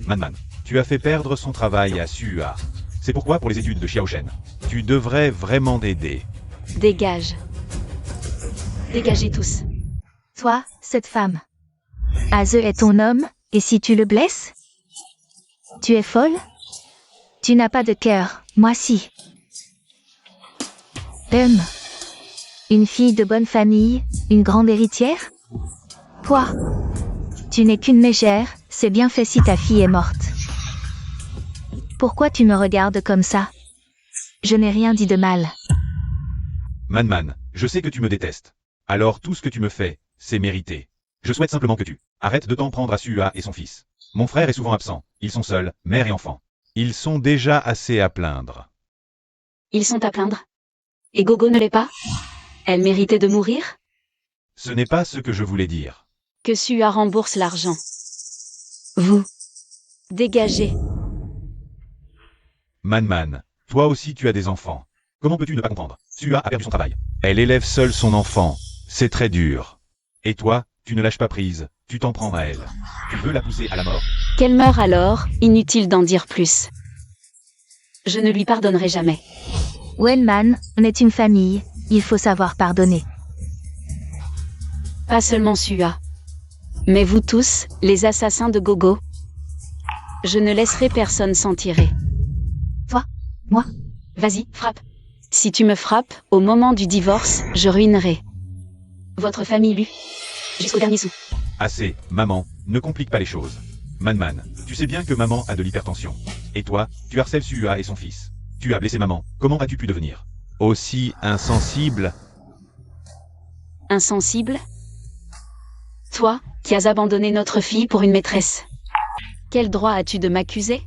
Man, tu as fait perdre son travail à Sua. C'est pourquoi pour les études de Xiaoshen, tu devrais vraiment l'aider. Dégage. Dégagez tous. Toi, cette femme. Aze est ton homme, et si tu le blesses? Tu es folle? Tu n'as pas de cœur, moi si. Une fille de bonne famille, une grande héritière? Quoi? Tu n'es qu'une mégère, c'est bien fait si ta fille est morte. Pourquoi tu me regardes comme ça? Je n'ai rien dit de mal. Man, je sais que tu me détestes. Alors tout ce que tu me fais, c'est mérité. Je souhaite simplement que tu arrêtes de t'en prendre à Sua et son fils. Mon frère est souvent absent, ils sont seuls, mère et enfant. Ils sont déjà assez à plaindre. Ils sont à plaindre. Et Gogo ne l'est pas? Elle méritait de mourir? Ce n'est pas ce que je voulais dire. Que Sua rembourse l'argent. Vous. Dégagez. Man, toi aussi tu as des enfants. Comment peux-tu ne pas comprendre? Sua a perdu son travail. Elle élève seule son enfant. C'est très dur. Et toi, tu ne lâches pas prise. Tu t'en prends à elle. Tu veux la pousser à la mort? Qu'elle meure alors, inutile d'en dire plus. Je ne lui pardonnerai jamais. Wenman, on est une famille, il faut savoir pardonner. Pas seulement Sua. Mais vous tous, les assassins de Gogo. Je ne laisserai personne s'en tirer. Toi? Moi? Vas-y, frappe. Si tu me frappes, au moment du divorce, je ruinerai votre famille Lu. Jusqu'au dernier sou. Assez, maman, ne complique pas les choses. Man, tu sais bien que maman a de l'hypertension. Et toi, tu harcèles Sua et son fils. Tu as blessé maman. Comment as-tu pu devenir aussi insensible? Insensible? Toi, qui as abandonné notre fille pour une maîtresse. Quel droit as-tu de m'accuser?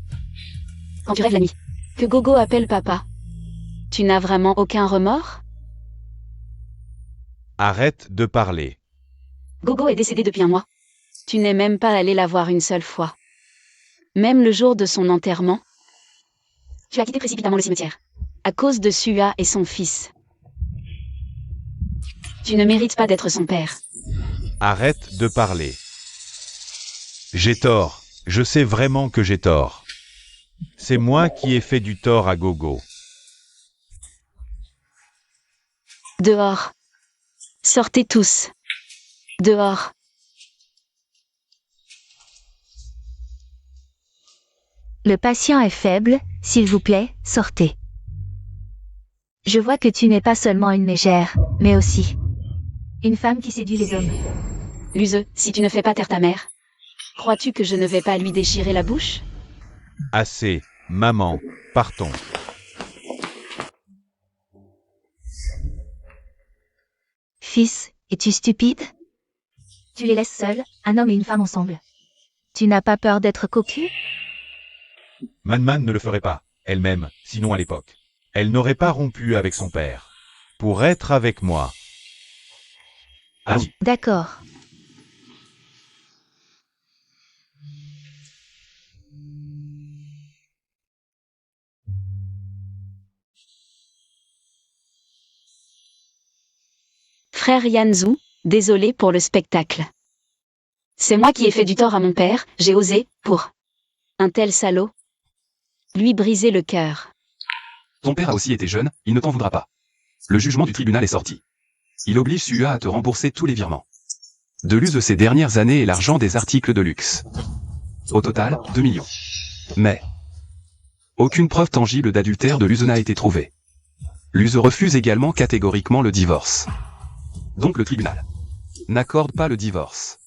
Quand tu rêves la nuit, que Gogo appelle papa. Tu n'as vraiment aucun remords? Arrête de parler. Gogo est décédée depuis un mois. Tu n'es même pas allé la voir une seule fois. Même le jour de son enterrement. Tu as quitté précipitamment le cimetière. À cause de Sua et son fils. Tu ne mérites pas d'être son père. Arrête de parler. J'ai tort. Je sais vraiment que j'ai tort. C'est moi qui ai fait du tort à Gogo. Dehors. Sortez tous. Dehors. Le patient est faible, s'il vous plaît, sortez. Je vois que tu n'es pas seulement une mégère, mais aussi une femme qui séduit les hommes. Luse, si tu ne fais pas taire ta mère, crois-tu que je ne vais pas lui déchirer la bouche? Assez, maman, partons. Fils, es-tu stupide? Tu les laisses seuls, un homme et une femme ensemble. Tu n'as pas peur d'être cocu? Man ne le ferait pas, elle-même, sinon à l'époque. Elle n'aurait pas rompu avec son père. Pour être avec moi. Allons. D'accord. Frère Yanzou, désolé pour le spectacle. C'est moi qui ai fait du tort à mon père, j'ai osé, pour un tel salaud, lui briser le cœur. Ton père a aussi été jeune, il ne t'en voudra pas. Le jugement du tribunal est sorti. Il oblige Sua à te rembourser tous les virements. De l'use de ces dernières années et l'argent des articles de luxe. Au total, 2 millions. Mais aucune preuve tangible d'adultère de Luse n'a été trouvée. Luse refuse également catégoriquement le divorce. Donc le tribunal n'accorde pas le divorce.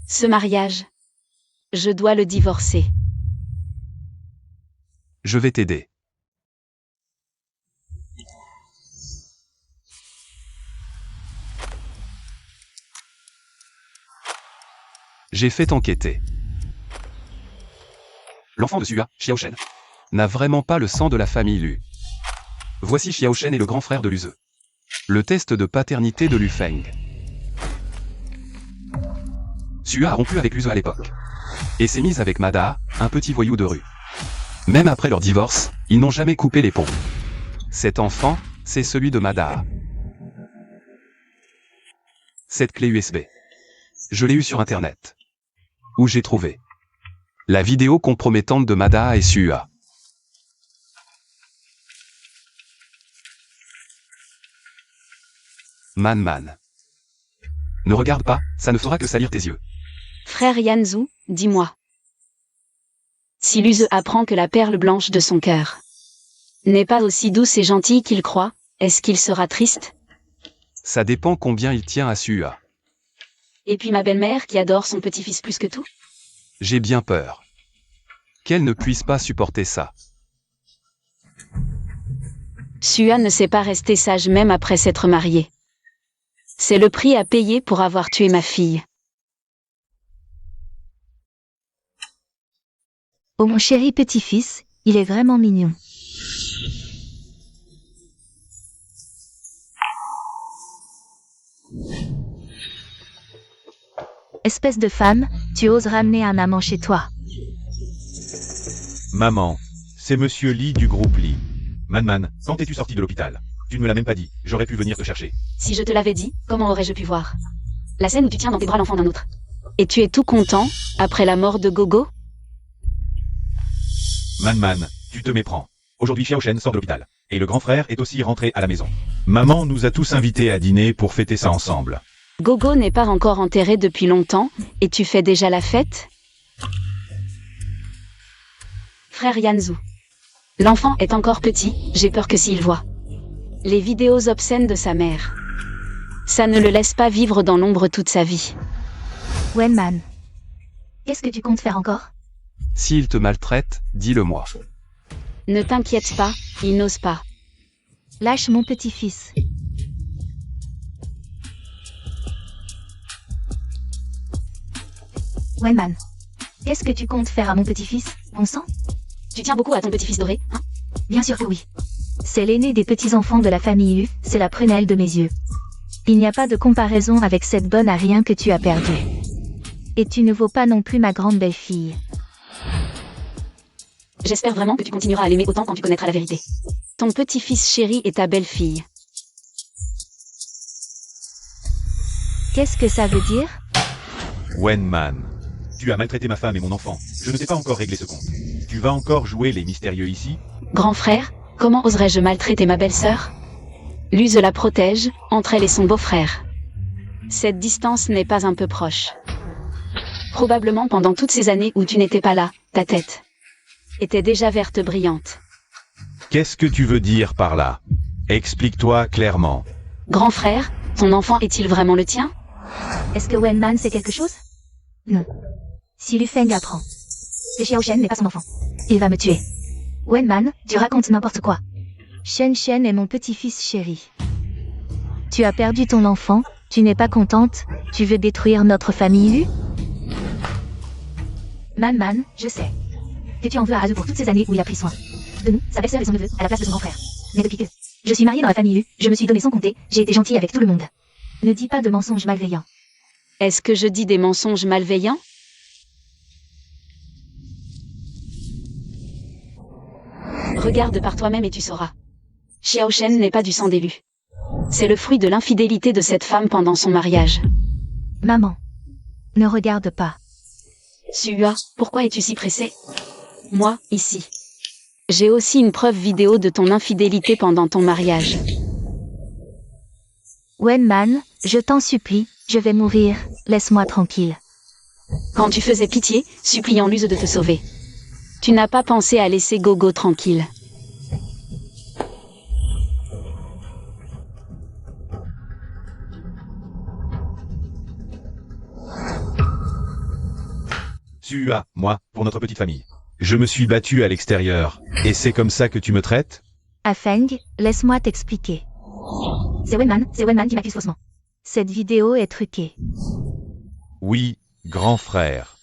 Ce mariage, je dois le divorcer. Je vais t'aider. J'ai fait enquêter. L'enfant de Sua, Xiaoshen, n'a vraiment pas le sang de la famille Lu. Voici Xiaoshen et le grand frère de Luse. Le test de paternité de Lu Feng. Sua a rompu avec Luse à l'époque. Et s'est mise avec Mada, un petit voyou de rue. Même après leur divorce, ils n'ont jamais coupé les ponts. Cet enfant, c'est celui de Mada. Cette clé USB. Je l'ai eue sur Internet. Où j'ai trouvé la vidéo compromettante de Mada et Sua. Man. Ne regarde pas, ça ne fera que salir tes yeux. Frère Yanzou, dis-moi. Si Luse apprend que la perle blanche de son cœur n'est pas aussi douce et gentille qu'il croit, est-ce qu'il sera triste? Ça dépend combien il tient à Sua. Et puis ma belle-mère qui adore son petit-fils plus que tout? J'ai bien peur qu'elle ne puisse pas supporter ça. Sua ne sait pas rester sage même après s'être mariée. C'est le prix à payer pour avoir tué ma fille. Oh mon chéri petit-fils, il est vraiment mignon. Espèce de femme, tu oses ramener un amant chez toi. Maman, c'est Monsieur Lee du groupe Lee. Man, quand es-tu sorti de l'hôpital? Tu ne me l'as même pas dit, j'aurais pu venir te chercher. Si je te l'avais dit, comment aurais-je pu voir? La scène où tu tiens dans tes bras l'enfant d'un autre. Et tu es tout content, après la mort de Gogo? Man, tu te méprends. Aujourd'hui Xiao Shen sort de l'hôpital. Et le grand frère est aussi rentré à la maison. Maman nous a tous invités à dîner pour fêter ça ensemble. Gogo n'est pas encore enterré depuis longtemps, et tu fais déjà la fête? Frère Yanzu. L'enfant est encore petit, j'ai peur que s'il voit les vidéos obscènes de sa mère, ça ne le laisse pas vivre dans l'ombre toute sa vie. Wenman. Qu'est-ce que tu comptes faire encore? S'il te maltraite, dis-le-moi. Ne t'inquiète pas, il n'ose pas. Lâche mon petit-fils. Wenman. Qu'est-ce que tu comptes faire à mon petit-fils, bon sang? Tu tiens beaucoup à ton petit-fils doré, hein? Bien sûr que oui. C'est l'aîné des petits-enfants de la famille U, c'est la prunelle de mes yeux. Il n'y a pas de comparaison avec cette bonne à rien que tu as perdue. Et tu ne vaux pas non plus ma grande belle-fille. J'espère vraiment que tu continueras à l'aimer autant quand tu connaîtras la vérité. Ton petit-fils chéri est ta belle-fille. Qu'est-ce que ça veut dire? Wenman. Tu as maltraité ma femme et mon enfant. Je ne t'ai pas encore réglé ce compte. Tu vas encore jouer les mystérieux ici? Grand frère, comment oserais-je maltraiter ma belle-sœur? Luz la protège, entre elle et son beau-frère. Cette distance n'est pas un peu proche. Probablement pendant toutes ces années où tu n'étais pas là, ta tête était déjà verte brillante. Qu'est-ce que tu veux dire par là? Explique-toi clairement. Grand frère, ton enfant est-il vraiment le tien? Est-ce que Wenman sait quelque chose? Non. Si Lu Feng apprend que Xiao Shen n'est pas son enfant, il va me tuer. Wenman, tu racontes n'importe quoi. Shen Shen est mon petit-fils chéri. Tu as perdu ton enfant, tu n'es pas contente, tu veux détruire notre famille U? Man, je sais que tu en veux à Azu pour toutes ces années où il a pris soin de nous, sa belle-sœur et son neveu, à la place de son grand frère. Mais depuis que je suis mariée dans la famille U, je me suis donné sans compter, j'ai été gentille avec tout le monde. Ne dis pas de mensonges malveillants. Est-ce que je dis des mensonges malveillants? Regarde par toi-même et tu sauras. Xiao Shen n'est pas du sang d'élu. C'est le fruit de l'infidélité de cette femme pendant son mariage. Maman. Ne regarde pas. Sua, pourquoi es-tu si pressée? Moi, ici. J'ai aussi une preuve vidéo de ton infidélité pendant ton mariage. Wenman, je t'en supplie, je vais mourir, laisse-moi tranquille. Quand tu faisais pitié, suppliant Luz de te sauver. Tu n'as pas pensé à laisser Gogo tranquille. Sua, moi, pour notre petite famille. Je me suis battu à l'extérieur, et c'est comme ça que tu me traites? Afeng, laisse-moi t'expliquer. C'est Wenman qui m'accuse faussement. Cette vidéo est truquée. Oui, grand frère.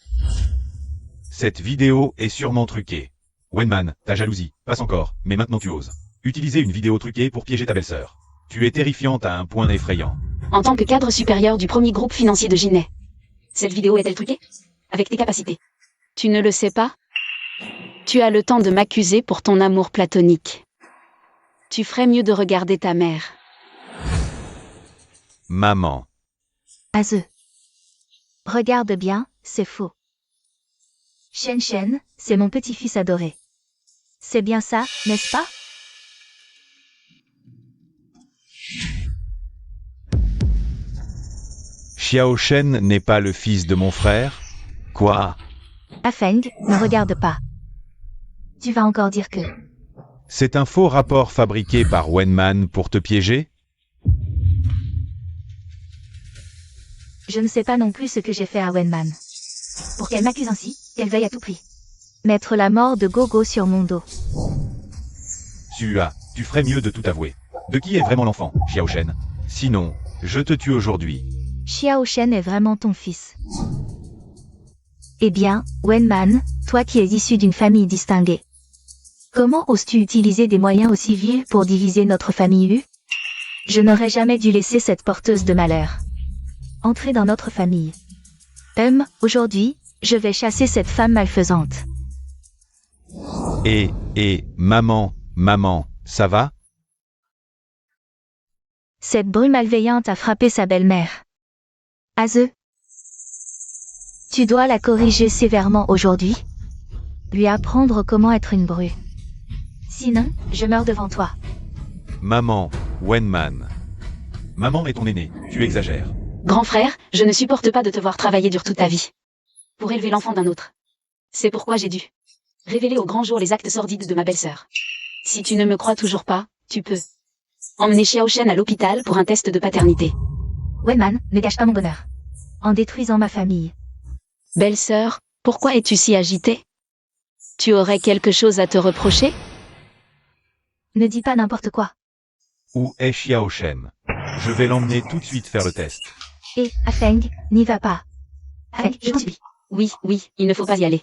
Cette vidéo est sûrement truquée. Wenman, ta jalousie, passe encore, mais maintenant tu oses. Utiliser une vidéo truquée pour piéger ta belle-sœur. Tu es terrifiante à un point effrayant. En tant que cadre supérieur du premier groupe financier de Ginet, cette vidéo est-elle truquée? Avec tes capacités. Tu ne le sais pas? Tu as le temps de m'accuser pour ton amour platonique. Tu ferais mieux de regarder ta mère. Maman. Azu. Regarde bien, c'est faux. Shen Shen, c'est mon petit-fils adoré. C'est bien ça, n'est-ce pas? Xiao Shen n'est pas le fils de mon frère? Quoi? Afeng, ne regarde pas. Tu vas encore dire que... C'est un faux rapport fabriqué par Wenman pour te piéger? Je ne sais pas non plus ce que j'ai fait à Wenman. Pour qu'elle m'accuse ainsi, qu'elle veuille à tout prix mettre la mort de Gogo sur mon dos. Sua, tu ferais mieux de tout avouer. De qui est vraiment l'enfant, Xiao Shen? Sinon, je te tue aujourd'hui. Xiao Shen est vraiment ton fils. Eh bien, Wenman, toi qui es issu d'une famille distinguée. Comment oses-tu utiliser des moyens aussi vils pour diviser notre famille U? Je n'aurais jamais dû laisser cette porteuse de malheur entrer dans notre famille. Aujourd'hui, je vais chasser cette femme malfaisante. Et, Et, maman, ça va? Cette brume malveillante a frappé sa belle-mère. Aze, tu dois la corriger sévèrement aujourd'hui. Lui apprendre comment être une bru. Sinon, je meurs devant toi. Maman, Wenman. Maman est ton aîné, tu exagères. Grand frère, je ne supporte pas de te voir travailler dur toute ta vie. Pour élever l'enfant d'un autre. C'est pourquoi j'ai dû révéler au grand jour les actes sordides de ma belle-sœur. Si tu ne me crois toujours pas, tu peux emmener Xiaoshen à l'hôpital pour un test de paternité. Wenman, ne gâche pas mon bonheur. En détruisant ma famille. Belle-sœur, pourquoi es-tu si agitée? Tu aurais quelque chose à te reprocher? Ne dis pas n'importe quoi. Où est Xiaoshen? Je vais l'emmener tout de suite faire le test. Et, Afeng, n'y va pas. Afeng, je t'en supplie. Oui, il ne faut pas y aller.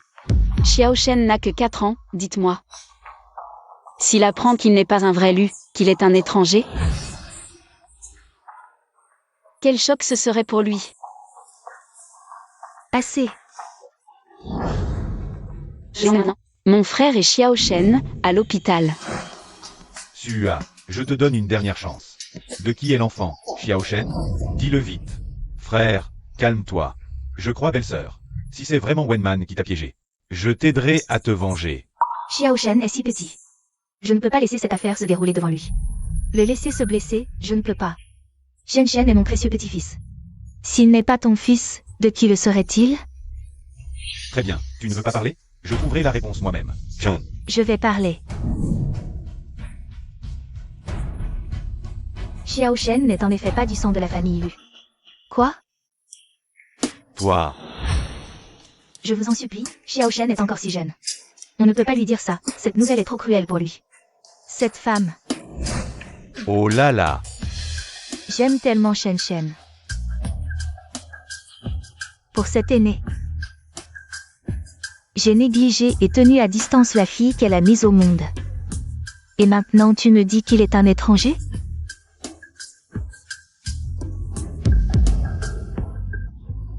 Xiaoshen n'a que 4 ans, dites-moi. S'il apprend qu'il n'est pas un vrai Lu, qu'il est un étranger, quel choc ce serait pour lui. Assez. Mon frère et Xiaoshen, à l'hôpital. Sua, je te donne une dernière chance. De qui est l'enfant, Xiaoshen? Dis-le vite. Frère, calme-toi. Je crois belle-sœur. Si c'est vraiment Wenman qui t'a piégé, je t'aiderai à te venger. Xiaoshen est si petit. Je ne peux pas laisser cette affaire se dérouler devant lui. Le laisser se blesser, je ne peux pas. Shen est mon précieux petit-fils. S'il n'est pas ton fils, de qui le serait-il? Très bien, tu ne veux pas parler? Je trouverai la réponse moi-même. Tiens. Je vais parler. Xiaoshen n'est en effet pas du sang de la famille Lu. Quoi? Toi. Je vous en supplie, Xiaoshen est encore si jeune. On ne peut pas lui dire ça, cette nouvelle est trop cruelle pour lui. Cette femme. Oh là là. J'aime tellement Shen. Pour cet aîné. J'ai négligé et tenu à distance la fille qu'elle a mise au monde. Et maintenant tu me dis qu'il est un étranger?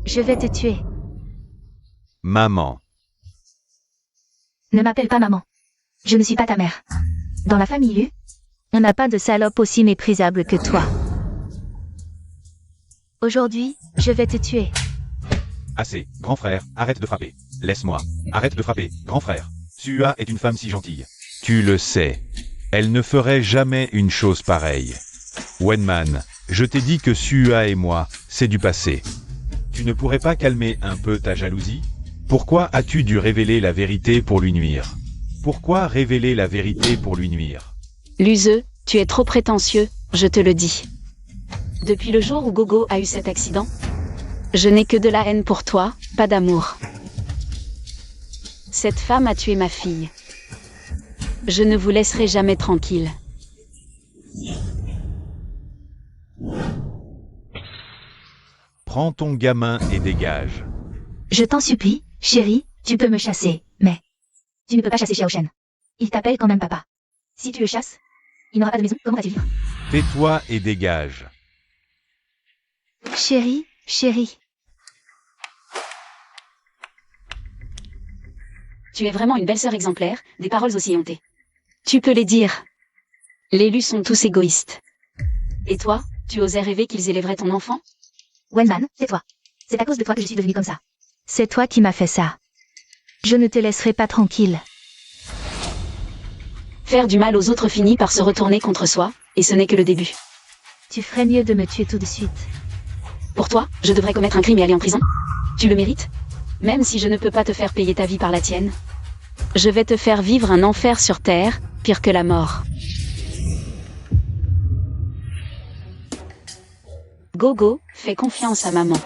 Je vais te tuer. Maman. Ne m'appelle pas maman. Je ne suis pas ta mère. Dans la famille Lu, on n'a pas de salope aussi méprisable que toi. Aujourd'hui, je vais te tuer. Assez, grand frère, arrête de frapper. Laisse-moi. Arrête de frapper, grand frère. Sua est une femme si gentille. Tu le sais. Elle ne ferait jamais une chose pareille. Wenman, je t'ai dit que Sua et moi, c'est du passé. Tu ne pourrais pas calmer un peu ta jalousie? Pourquoi as-tu dû révéler la vérité pour lui nuire? Pourquoi révéler la vérité pour lui nuire? Luze, tu es trop prétentieux, je te le dis. Depuis le jour où Gogo a eu cet accident, je n'ai que de la haine pour toi, pas d'amour. Cette femme a tué ma fille. Je ne vous laisserai jamais tranquille. Prends ton gamin et dégage. Je t'en supplie, chérie, tu peux me chasser, mais... Tu ne peux pas chasser Xiaoshen. Il t'appelle quand même papa. Si tu le chasses, il n'aura pas de maison, comment vas-tu vivre? Tais-toi et dégage. Chérie. Tu es vraiment une belle sœur exemplaire, des paroles aussi hontées. Tu peux les dire. Les Lus sont tous égoïstes. Et toi, tu osais rêver qu'ils élèveraient ton enfant? Wenman, c'est toi. C'est à cause de toi que je suis devenue comme ça. C'est toi qui m'as fait ça. Je ne te laisserai pas tranquille. Faire du mal aux autres finit par se retourner contre soi, et ce n'est que le début. Tu ferais mieux de me tuer tout de suite. Pour toi, je devrais commettre un crime et aller en prison? Tu le mérites? Même si je ne peux pas te faire payer ta vie par la tienne. Je vais te faire vivre un enfer sur terre, pire que la mort. Gogo, fais confiance à maman.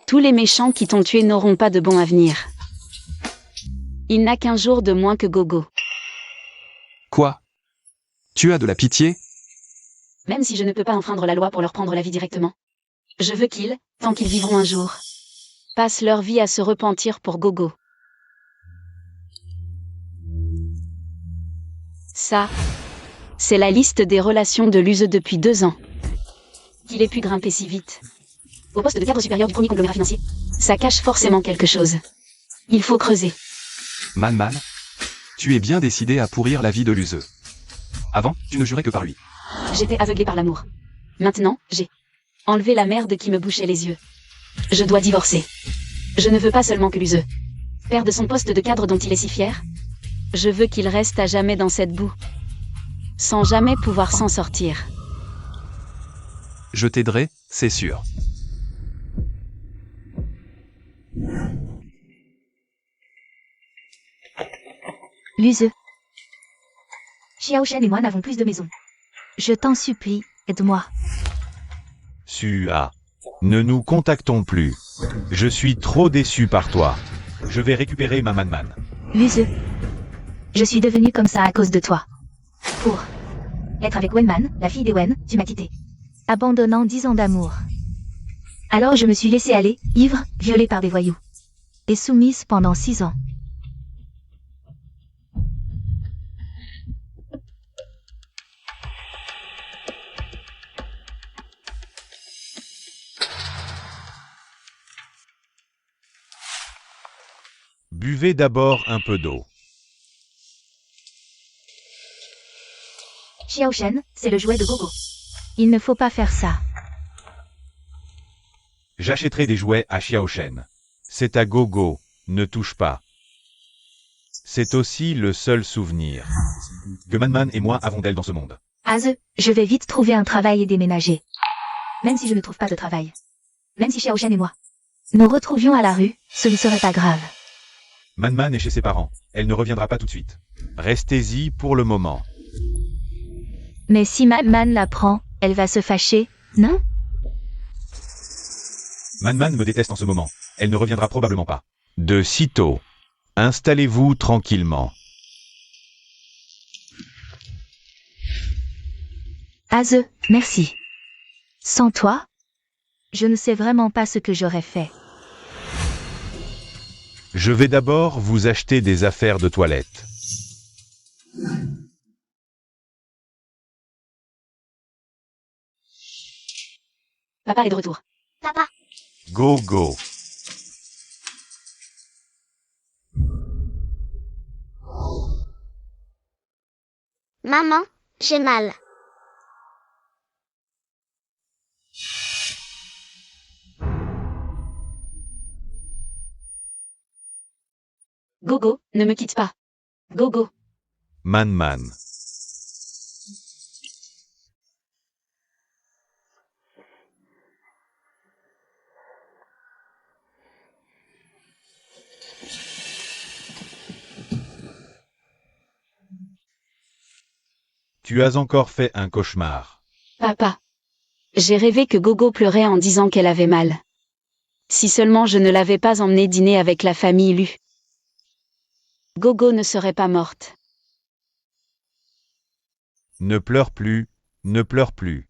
Tous les méchants qui t'ont tué n'auront pas de bon avenir. Il n'a qu'un jour de moins que Gogo. Quoi? Tu as de la pitié? Même si je ne peux pas enfreindre la loi pour leur prendre la vie directement. Je veux qu'ils, tant qu'ils vivront un jour, passent leur vie à se repentir pour Gogo. Ça, c'est la liste des relations de Luze depuis 2 ans. Qu'il ait pu grimper si vite. Au poste de cadre supérieur du premier conglomérat financier. Ça cache forcément quelque chose. Il faut creuser. Man, Tu es bien décidé à pourrir la vie de Luzeux. Avant, tu ne jurais que par lui. J'étais aveuglée par l'amour. Maintenant, j'ai enlevé la merde qui me bouchait les yeux. Je dois divorcer. Je ne veux pas seulement que Luzeux perde son poste de cadre dont il est si fier. Je veux qu'il reste à jamais dans cette boue, sans jamais pouvoir s'en sortir. Je t'aiderai, c'est sûr. Luzeux. Xiaoshen et moi n'avons plus de maison. Je t'en supplie, aide-moi. Sua. Ne nous contactons plus. Je suis trop déçu par toi. Je vais récupérer ma Man-Man. Luzeux. Je suis devenue comme ça à cause de toi. Pour être avec Wenman, la fille des Wen, tu m'as quitté. Abandonnant 10 ans d'amour. Alors je me suis laissée aller, ivre, violée par des voyous. Et soumise pendant 6 ans. Buvez d'abord un peu d'eau. Xiaoshen, c'est le jouet de Gogo. Il ne faut pas faire ça. J'achèterai des jouets à Xiaoshen. C'est à Gogo, ne touche pas. C'est aussi le seul souvenir que Man-Man et moi avons d'elle dans ce monde. Az, je vais vite trouver un travail et déménager. Même si je ne trouve pas de travail. Même si Xiaoshen et moi nous retrouvions à la rue, ce ne serait pas grave. Man-Man est chez ses parents. Elle ne reviendra pas tout de suite. Restez-y pour le moment. Mais si Man l'apprend, elle va se fâcher, non? Man-Man me déteste en ce moment. Elle ne reviendra probablement pas. De sitôt. Installez-vous tranquillement. Az, merci. Sans toi, je ne sais vraiment pas ce que j'aurais fait. Je vais d'abord vous acheter des affaires de toilette. Papa est de retour. Papa, Gogo. maman, j'ai mal. Gogo, ne me quitte pas. Gogo. Man-Man. Tu as encore fait un cauchemar. Papa. J'ai rêvé que Gogo pleurait en disant qu'elle avait mal. Si seulement je ne l'avais pas emmenée dîner avec la famille Lu. Gogo ne serait pas morte. Ne pleure plus, ne pleure plus.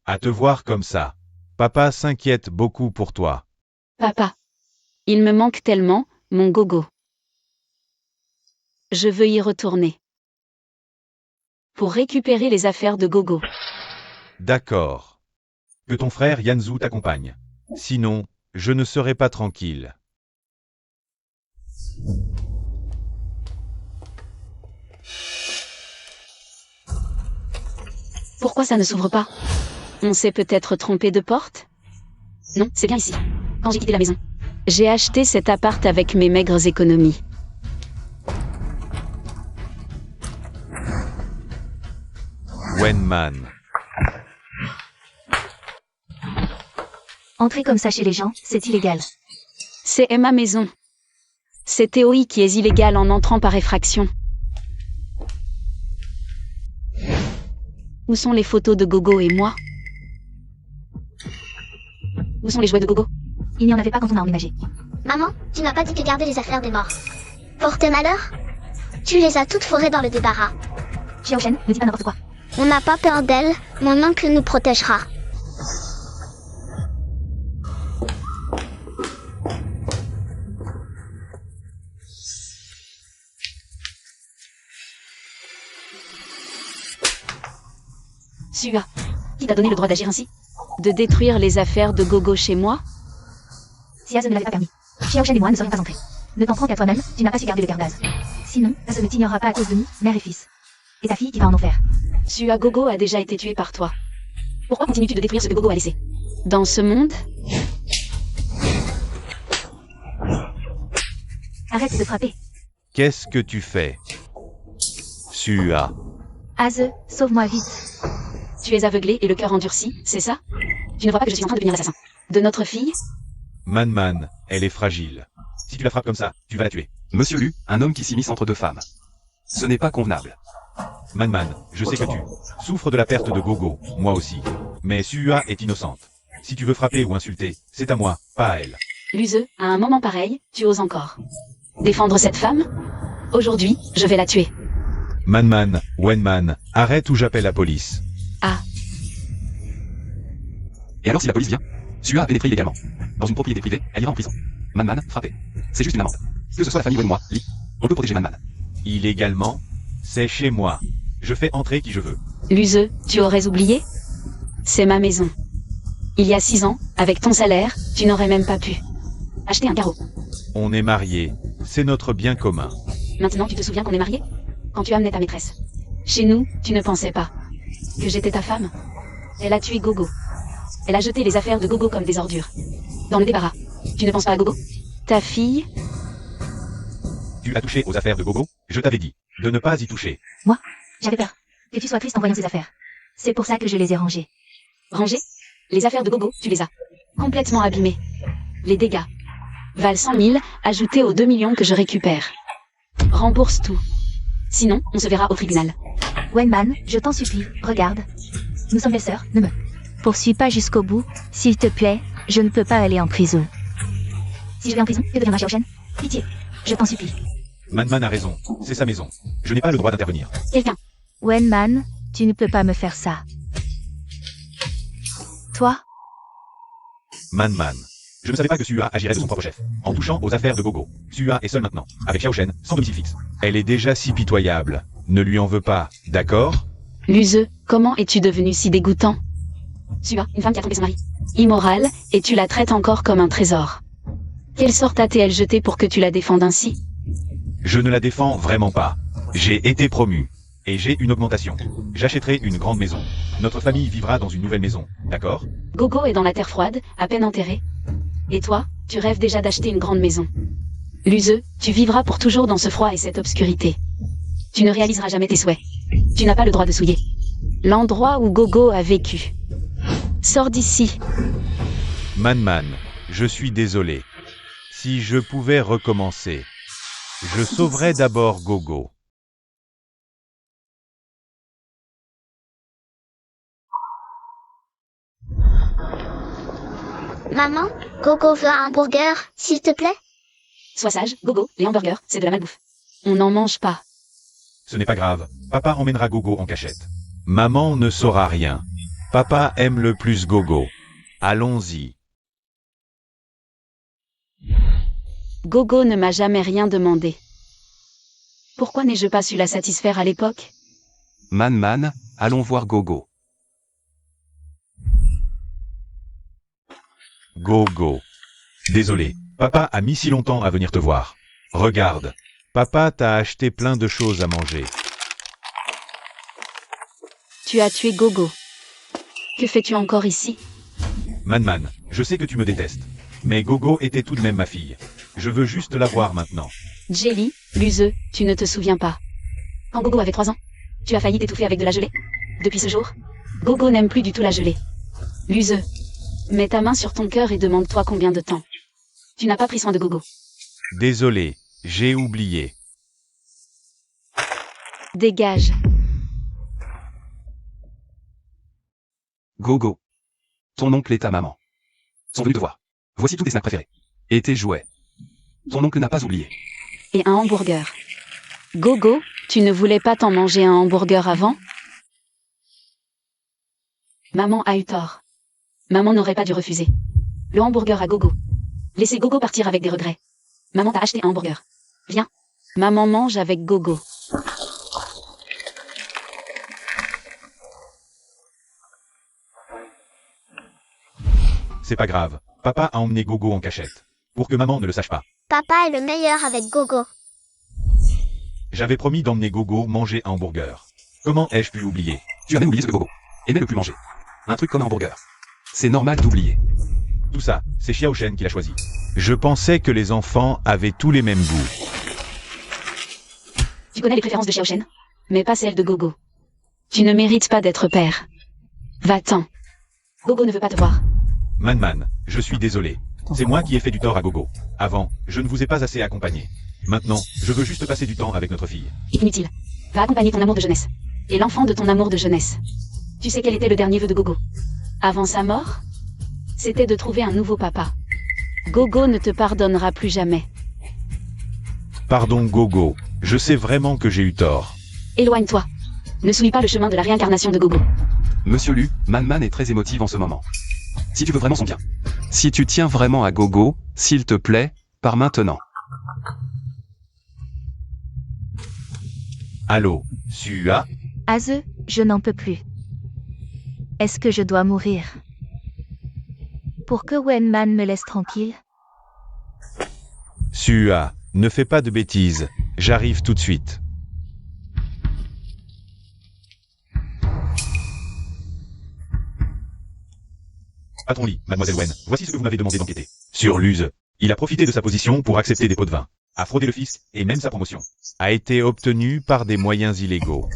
À te voir comme ça. Papa s'inquiète beaucoup pour toi. Papa. Il me manque tellement, mon Gogo. Je veux y retourner. Pour récupérer les affaires de Gogo. D'accord. Que ton frère Yanzu t'accompagne. Sinon, je ne serai pas tranquille. Pourquoi ça ne s'ouvre pas? On s'est peut-être trompé de porte? Non, c'est bien ici. Quand j'ai quitté la maison. J'ai acheté cet appart avec mes maigres économies. Wenman. Entrer comme ça chez les gens, c'est illégal. C'est ma maison. C'est Théoi qui est illégal en entrant par effraction. Où sont les photos de Gogo et moi? Où sont les jouets de Gogo? Il n'y en avait pas quand on a emménagé. Maman, tu m'as pas dit que garder les affaires des morts. Pour tes malheurs, tu les as toutes forées dans le débarras. Xiaoshen, ne dis pas n'importe quoi. On n'a pas peur d'elle, mon oncle nous protégera. Sua. Qui t'a donné le droit d'agir ainsi? De détruire les affaires de Gogo chez moi? Si Az ne l'avait pas permis, Xiaoshen et moi ne serions pas entrés. Ne t'en prends qu'à toi-même, tu n'as pas su garder le cœur d'Az. Si Sinon, ça ne t'ignorera pas à cause de nous, mère et fils. Et ta fille qui va en enfer. Sua Gogo a déjà été tué par toi. Pourquoi continues-tu de détruire ce que Gogo a laissé? Dans ce monde, Arrête de frapper. Qu'est-ce que tu fais? Sua. Az, sauve-moi vite. tu es aveuglé et le cœur endurci, c'est ça? Tu ne vois pas que je suis en train de devenir l'assassin de notre fille? Man, elle est fragile. Si tu la frappes comme ça, tu vas la tuer. Monsieur Lu, un homme qui s'immisce entre deux femmes. Ce n'est pas convenable. Man, je sais que tu souffres de la perte de Gogo, moi aussi. Mais Sua est innocente. Si tu veux frapper ou insulter, c'est à moi, pas à elle. Luzeux, à un moment pareil, tu oses encore défendre cette femme? Aujourd'hui, je vais la tuer. Wenman, arrête ou j'appelle la police. Ah, Et alors si la police vient? Sua a pénétré illégalement. Dans une propriété privée, elle ira en prison. Man, frappé. C'est juste une amende. Que ce soit la famille ou moi, Lee, on peut protéger Man. Illégalement? C'est chez moi. Je fais entrer qui je veux. Luzeux, tu aurais oublié? C'est ma maison. Il y a 6 ans, avec ton salaire, tu n'aurais même pas pu acheter un carreau. On est mariés. C'est notre bien commun. Maintenant, tu te souviens qu'on est mariés? Quand tu amenais ta maîtresse. Chez nous, tu ne pensais pas que j'étais ta femme. Elle a tué Gogo. Elle a jeté les affaires de Gogo comme des ordures. Dans le débarras. Tu ne penses pas à Gogo? Ta fille? Tu as touché aux affaires de Gogo? Je t'avais dit de ne pas y toucher. Moi, j'avais peur que tu sois triste en voyant ces affaires. C'est pour ça que je les ai rangées. Rangées? Les affaires de Gogo, tu les as complètement abîmées. Les dégâts valent 100 000, ajoutés aux 2 millions que je récupère. Rembourse tout. Sinon, on se verra au tribunal. Wenman, je t'en supplie, regarde. Nous sommes les sœurs, ne me poursuis pas jusqu'au bout, s'il te plaît, je ne peux pas aller en prison. Si je vais en prison, que deviendra Xiaoshen? Pitié, je t'en supplie. Man a raison, c'est sa maison. Je n'ai pas le droit d'intervenir. Quelqu'un. Wenman, tu ne peux pas me faire ça. Toi? Man. Je ne savais pas que Sua agirait de son propre chef, en touchant aux affaires de Gogo. Sua est seule maintenant, avec Xiaoshen, sans domicile fixe. Elle est déjà si pitoyable. Ne lui en veux pas, d'accord? Luzeux, comment es-tu devenu si dégoûtant? Sua, une femme qui a trompé son mari. Immorale, et tu la traites encore comme un trésor. Quelle sorte a-t-elle jeté pour que tu la défendes ainsi? Je ne la défends vraiment pas. J'ai été promu. Et j'ai une augmentation. J'achèterai une grande maison. Notre famille vivra dans une nouvelle maison, d'accord? Gogo est dans la terre froide, à peine enterré. Et toi, tu rêves déjà d'acheter une grande maison. Luzeux, tu vivras pour toujours dans ce froid et cette obscurité. Tu ne réaliseras jamais tes souhaits. Tu n'as pas le droit de souiller l'endroit où Gogo a vécu. Sors d'ici. Man, je suis désolé. Si je pouvais recommencer, je sauverais d'abord Gogo. Maman, Gogo veut un hamburger, s'il te plaît? Sois sage, Gogo, les hamburgers, c'est de la malbouffe. On n'en mange pas. Ce n'est pas grave. Papa emmènera Gogo en cachette. Maman ne saura rien. Papa aime le plus Gogo. Allons-y. Gogo ne m'a jamais rien demandé. Pourquoi n'ai-je pas su la satisfaire à l'époque? Man, allons voir Gogo. Gogo. Désolé. Papa a mis si longtemps à venir te voir. Regarde. Papa t'a acheté plein de choses à manger. Tu as tué Gogo. Que fais-tu encore ici? Man, je sais que tu me détestes. Mais Gogo était tout de même ma fille. Je veux juste la voir maintenant. Jelly, Luzeux, tu ne te souviens pas. Quand Gogo avait 3 ans, tu as failli t'étouffer avec de la gelée. Depuis ce jour, Gogo n'aime plus du tout la gelée. Luzeux, mets ta main sur ton cœur et demande-toi combien de temps. Tu n'as pas pris soin de Gogo. Désolé, j'ai oublié. Dégage. Gogo. Ton oncle et ta maman sont venus te voir. Voici tous tes snacks préférés. Et tes jouets. Ton oncle n'a pas oublié. Et un hamburger. Gogo, tu ne voulais pas t'en manger un hamburger avant? Maman a eu tort. Maman n'aurait pas dû refuser le hamburger à Gogo. Laissez Gogo partir avec des regrets. Maman t'a acheté un hamburger. Viens. Maman mange avec Gogo. C'est pas grave. Papa a emmené Gogo en cachette. Pour que maman ne le sache pas. Papa est le meilleur avec Gogo. J'avais promis d'emmener Gogo manger un hamburger. Comment ai-je pu oublier? Tu as même oublié ce que Gogo aimait le plus manger. Un truc comme un hamburger. C'est normal d'oublier. Tout ça, c'est Xiao Shen qui l'a choisi. Je pensais que les enfants avaient tous les mêmes goûts. Tu connais les préférences de Xiao Shen, mais pas celles de Gogo. Tu ne mérites pas d'être père. Va-t'en. Gogo ne veut pas te voir. Man, je suis désolé. C'est moi qui ai fait du tort à Gogo. Avant, je ne vous ai pas assez accompagné. Maintenant, je veux juste passer du temps avec notre fille. Inutile. Va accompagner ton amour de jeunesse. Et l'enfant de ton amour de jeunesse. Tu sais quel était le dernier vœu de Gogo? Avant sa mort? C'était de trouver un nouveau papa. Gogo ne te pardonnera plus jamais. Pardon Gogo, je sais vraiment que j'ai eu tort. Éloigne-toi. Ne suis pas le chemin de la réincarnation de Gogo. Monsieur Lu, Man est très émotive en ce moment. Si tu veux vraiment son bien. Si tu tiens vraiment à Gogo, s'il te plaît, pars maintenant. Allô, Sua? Aze, je n'en peux plus. Est-ce que je dois mourir? Pour que Wenman me laisse tranquille? Sua, ne fais pas de bêtises. J'arrive tout de suite. À ton lit, mademoiselle Wen. Voici ce que vous m'avez demandé d'enquêter. Sur Luz. Il a profité de sa position pour accepter des pots de vin. A fraudé le fisc, et même sa promotion a été obtenue par des moyens illégaux.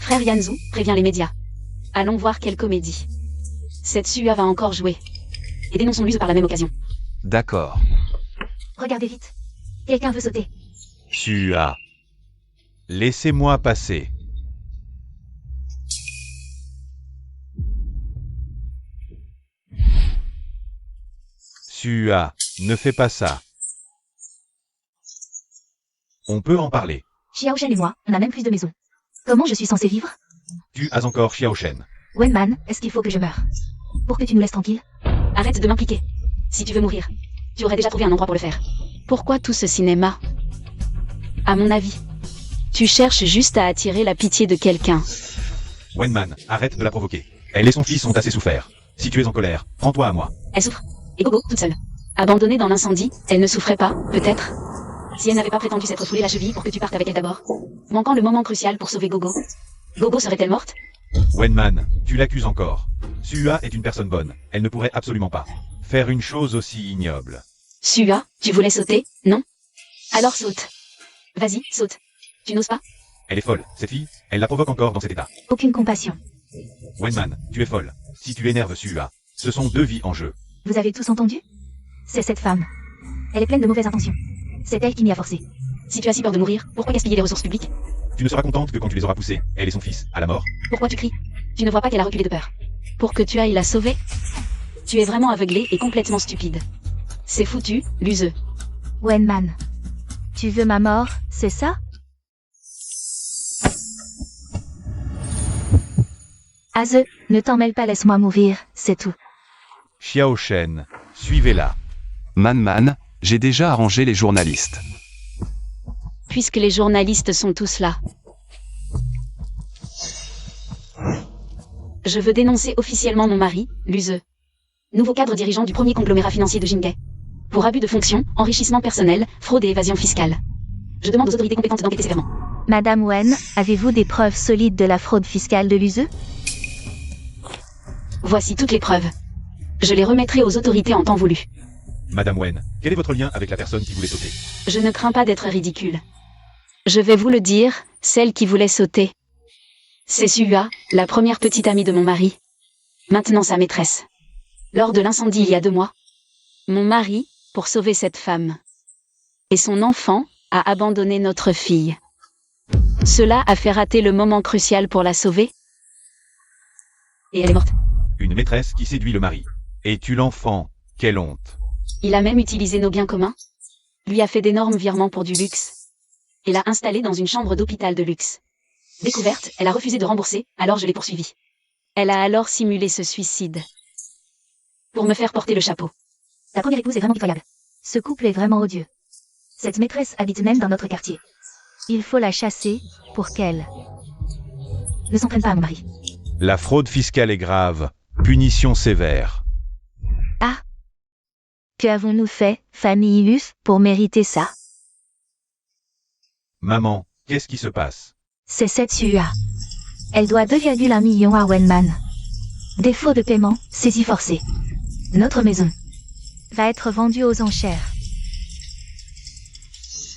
Frère Yanzou, prévient les médias. Allons voir quelle comédie. Cette Sua va encore jouer. Et dénonçons Luz par la même occasion. D'accord. Regardez vite. Quelqu'un veut sauter. Sua. Laissez-moi passer. Sua, ne fais pas ça. On peut en parler. Xiao Shen et moi, on a même plus de maison. Comment je suis censé vivre? Tu as encore Xiao Shen. Wenman, est-ce qu'il faut que je meure? Pour que tu nous laisses tranquille? Arrête de m'impliquer. Si tu veux mourir, tu aurais déjà trouvé un endroit pour le faire. Pourquoi tout ce cinéma? À mon avis, tu cherches juste à attirer la pitié de quelqu'un. Wenman, arrête de la provoquer. Elle et son fils ont assez souffert. Si tu es en colère, prends-toi à moi. Elle souffre. Et Gogo, toute seule. Abandonnée dans l'incendie, elle ne souffrait pas, peut-être? Si elle n'avait pas prétendu s'être foulée la cheville pour que tu partes avec elle d'abord. Manquant le moment crucial pour sauver Gogo. Gogo serait-elle morte? Wenman, tu l'accuses encore. Sua est une personne bonne. Elle ne pourrait absolument pas faire une chose aussi ignoble. Sua, tu voulais sauter, non? Alors saute. Vas-y, saute. Tu n'oses pas? Elle est folle, cette fille. Elle la provoque encore dans cet état. Aucune compassion. Wenman, tu es folle. Si tu énerves Sua, ce sont 2 vies en jeu. Vous avez tous entendu? C'est cette femme. Elle est pleine de mauvaises intentions. C'est elle qui m'y a forcé. Si tu as si peur de mourir, pourquoi gaspiller les ressources publiques? Tu ne seras contente que quand tu les auras poussés, elle et son fils, à la mort. Pourquoi tu cries? Tu ne vois pas qu'elle a reculé de peur. Pour que tu ailles la sauver? Tu es vraiment aveuglé et complètement stupide. C'est foutu, Luzeux. Wenman. Tu veux ma mort, c'est ça? Aze, ne t'en mêle pas, laisse-moi mourir, c'est tout. Xiao Shen, suivez-la. Man, j'ai déjà arrangé les journalistes. Puisque les journalistes sont tous là. Je veux dénoncer officiellement mon mari, Luzeux. Nouveau cadre dirigeant du premier conglomérat financier de Jinghe. Pour abus de fonction, enrichissement personnel, fraude et évasion fiscale. Je demande aux autorités compétentes d'enquêter sévèrement. Madame Wen, avez-vous des preuves solides de la fraude fiscale de Luzeux? Voici toutes les preuves. Je les remettrai aux autorités en temps voulu. Madame Wen, quel est votre lien avec la personne qui voulait sauter? Je ne crains pas d'être ridicule. Je vais vous le dire, celle qui voulait sauter. C'est Sua, la première petite amie de mon mari. Maintenant sa maîtresse. Lors de l'incendie il y a 2 mois, mon mari, pour sauver cette femme, et son enfant, a abandonné notre fille. Cela a fait rater le moment crucial pour la sauver. Et elle est morte. Une maîtresse qui séduit le mari. Et tue l'enfant. Quelle honte. Il a même utilisé nos biens communs. Lui a fait d'énormes virements pour du luxe. Et l'a installé dans une chambre d'hôpital de luxe. Découverte, elle a refusé de rembourser, alors je l'ai poursuivie. Elle a alors simulé ce suicide. Pour me faire porter le chapeau. Ta première épouse est vraiment pitoyable. Ce couple est vraiment odieux. Cette maîtresse habite même dans notre quartier. Il faut la chasser pour qu'elle ne s'en prenne pas à mon mari. La fraude fiscale est grave. Punition sévère. Ah. Que avons-nous fait, famille Luf, pour mériter ça? Maman, qu'est-ce qui se passe? C'est cette Sua. Elle doit 2,1 millions à Wenman. Défaut de paiement, saisie forcée. Notre maison va être vendue aux enchères.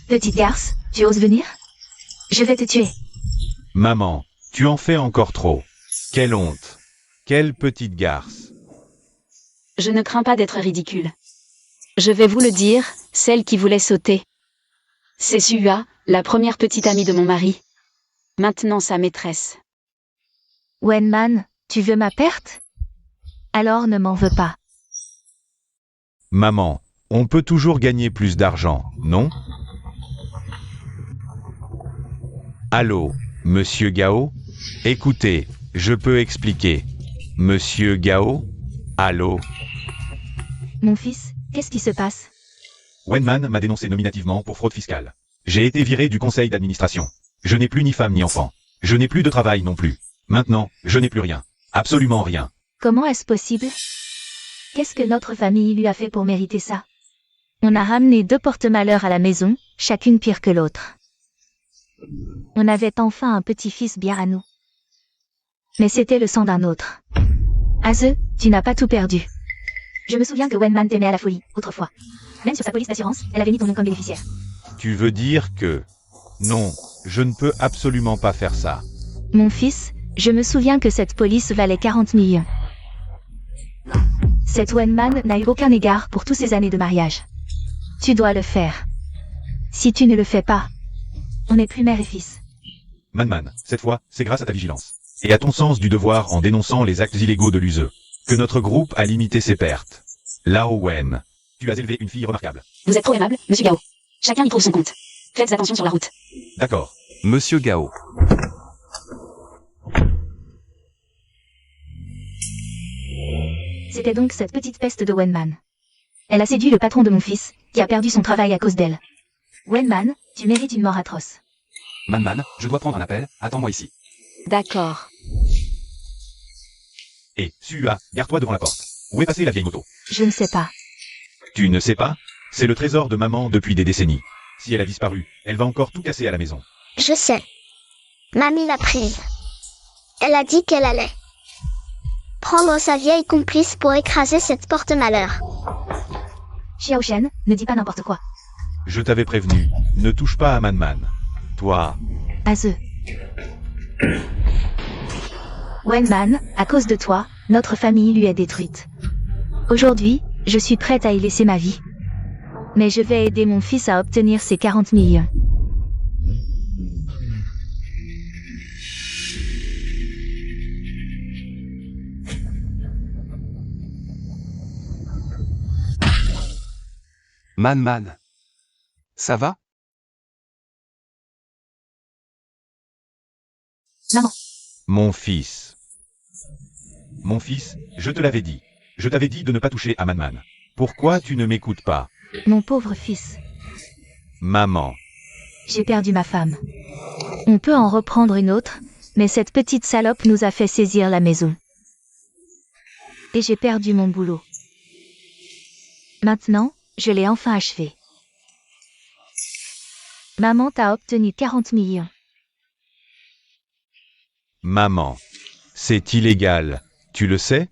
Petite garce, tu oses venir? Je vais te tuer. Maman, tu en fais encore trop. Quelle honte. Quelle petite garce. Je ne crains pas d'être ridicule. Je vais vous le dire, celle qui voulait sauter. C'est Sua, la première petite amie de mon mari. Maintenant sa maîtresse. Wenman, tu veux ma perte? Alors ne m'en veux pas. Maman, on peut toujours gagner plus d'argent, non? Allô, Monsieur Gao? Écoutez, je peux expliquer. Monsieur Gao? Allô? Mon fils, qu'est-ce qui se passe? Wenman m'a dénoncé nominativement pour fraude fiscale. J'ai été viré du conseil d'administration. Je n'ai plus ni femme ni enfant. Je n'ai plus de travail non plus. Maintenant, je n'ai plus rien. Absolument rien. Comment est-ce possible? Qu'est-ce que notre famille lui a fait pour mériter ça? On a ramené 2 porte-malheurs à la maison, chacune pire que l'autre. On avait enfin un petit-fils bien à nous. Mais c'était le sang d'un autre. Aze, tu n'as pas tout perdu. Je me souviens que Wenman t'aimait à la folie, autrefois. Même sur sa police d'assurance, elle avait mis ton nom comme bénéficiaire. Tu veux dire que... Non, je ne peux absolument pas faire ça. Mon fils, je me souviens que cette police valait 40 millions. Cet Wenman n'a eu aucun égard pour toutes ces années de mariage. Tu dois le faire. Si tu ne le fais pas, on n'est plus mère et fils. Man, cette fois, c'est grâce à ta vigilance. Et à ton sens du devoir en dénonçant les actes illégaux de l'USE, que notre groupe a limité ses pertes. Lao Wen, tu as élevé une fille remarquable. Vous êtes trop aimable, monsieur Gao. Chacun y trouve son compte. Faites attention sur la route. D'accord. Monsieur Gao. C'était donc cette petite peste de Wenman. Elle a séduit le patron de mon fils, qui a perdu son travail à cause d'elle. Wenman, tu mérites une mort atroce. Man, je dois prendre un appel, attends-moi ici. D'accord. Et, Sua, garde-toi devant la porte. Où est passée la vieille moto? Je ne sais pas. Tu ne sais pas? C'est le trésor de maman depuis des décennies. Si elle a disparu, elle va encore tout casser à la maison. Je sais. Mamie l'a prise. Elle a dit qu'elle allait prendre sa vieille complice pour écraser cette porte-malheur. Xiao Shen, ne dis pas n'importe quoi. Je t'avais prévenu, ne touche pas à Man. Toi... Aze. Wenman, à cause de toi, notre famille lui est détruite. Aujourd'hui, je suis prête à y laisser ma vie. Mais je vais aider mon fils à obtenir ses 40 millions. Man. Ça va? Maman. Mon fils. Mon fils, je te l'avais dit. Je t'avais dit de ne pas toucher à Man. Pourquoi tu ne m'écoutes pas? Mon pauvre fils. Maman. J'ai perdu ma femme. On peut en reprendre une autre, mais cette petite salope nous a fait saisir la maison. Et j'ai perdu mon boulot. Maintenant, je l'ai enfin achevé. Maman t'a obtenu 40 millions. Maman. C'est illégal. Tu le sais?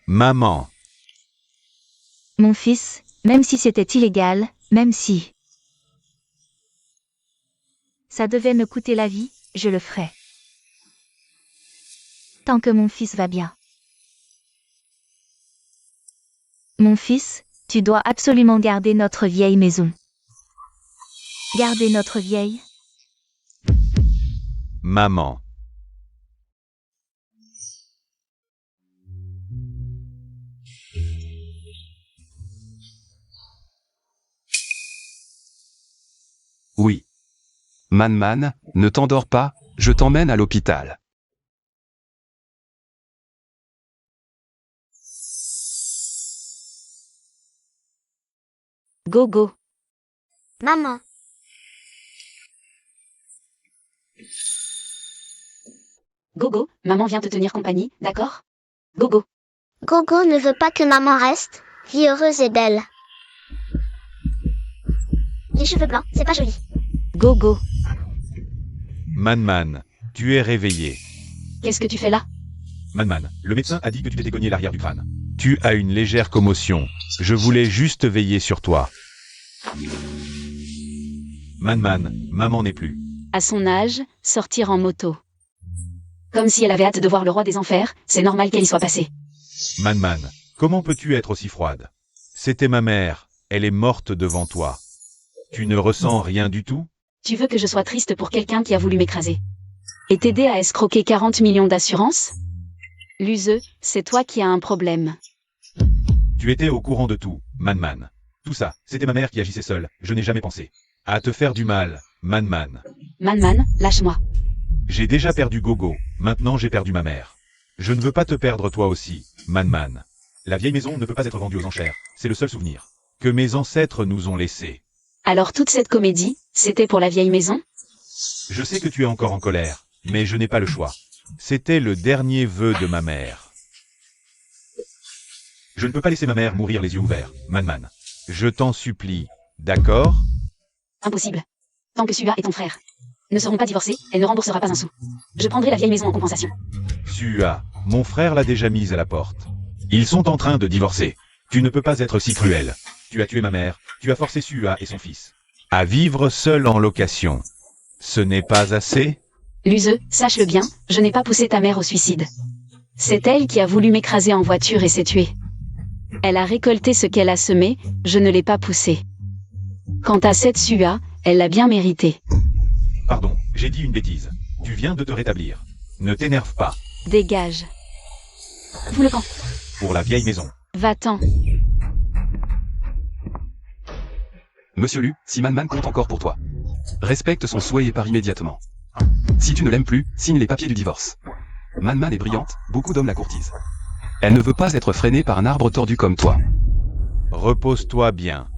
Maman. Mon fils, même si c'était illégal, même si ça devait me coûter la vie, je le ferais. Tant que mon fils va bien. Mon fils, tu dois absolument garder notre vieille maison. Garder notre vieille. Maman. Oui. Man, ne t'endors pas, je t'emmène à l'hôpital. Go. Maman. Gogo, maman vient te tenir compagnie, d'accord? Gogo. Gogo ne veut pas que maman reste, vie heureuse et belle. des cheveux blancs, c'est pas joli. Gogo, Man, tu es réveillé. qu'est-ce que tu fais là? Man, le médecin a dit que tu t'étais cogné l'arrière du crâne. Tu as une légère commotion. Je voulais juste veiller sur toi. Man, maman n'est plus. À son âge, sortir en moto. Comme si elle avait hâte de voir le roi des enfers, c'est normal qu'elle y soit passée. Man, comment peux-tu être aussi froide? C'était ma mère, elle est morte devant toi. Tu ne ressens rien du tout? Tu veux que je sois triste pour quelqu'un qui a voulu m'écraser? Et t'aider à escroquer 40 millions d'assurance? Luseux, c'est toi qui as un problème. Tu étais au courant de tout, Man. Tout ça, c'était ma mère qui agissait seule, je n'ai jamais pensé à te faire du mal, Man. Man, lâche-moi. J'ai déjà perdu Gogo, maintenant j'ai perdu ma mère. Je ne veux pas te perdre toi aussi, Man. La vieille maison ne peut pas être vendue aux enchères, c'est le seul souvenir que mes ancêtres nous ont laissé. Alors toute cette comédie, c'était pour la vieille maison? Je sais que tu es encore en colère, mais je n'ai pas le choix. C'était le dernier vœu de ma mère. Je ne peux pas laisser ma mère mourir les yeux ouverts, Man. Je t'en supplie, d'accord? Impossible. Tant que Sua et ton frère ne seront pas divorcés, elle ne remboursera pas un sou. Je prendrai la vieille maison en compensation. Sua, mon frère l'a déjà mise à la porte. Ils sont en train de divorcer. Tu ne peux pas être si cruel. Tu as tué ma mère, tu as forcé Sua et son fils à vivre seul en location. Ce n'est pas assez? Luseux, sache-le bien, je n'ai pas poussé ta mère au suicide. C'est elle qui a voulu m'écraser en voiture et s'est tuée. Elle a récolté ce qu'elle a semé, je ne l'ai pas poussée. Quant à cette Sua, elle l'a bien mérité. Pardon, j'ai dit une bêtise. Tu viens de te rétablir. Ne t'énerve pas. Dégage. Vous le camp. Pour la vieille maison. Va-t'en. Monsieur Lu, si Man compte encore pour toi, respecte son souhait et pars immédiatement. Si tu ne l'aimes plus, signe les papiers du divorce. Man est brillante, beaucoup d'hommes la courtisent. Elle ne veut pas être freinée par un arbre tordu comme toi. Repose-toi bien.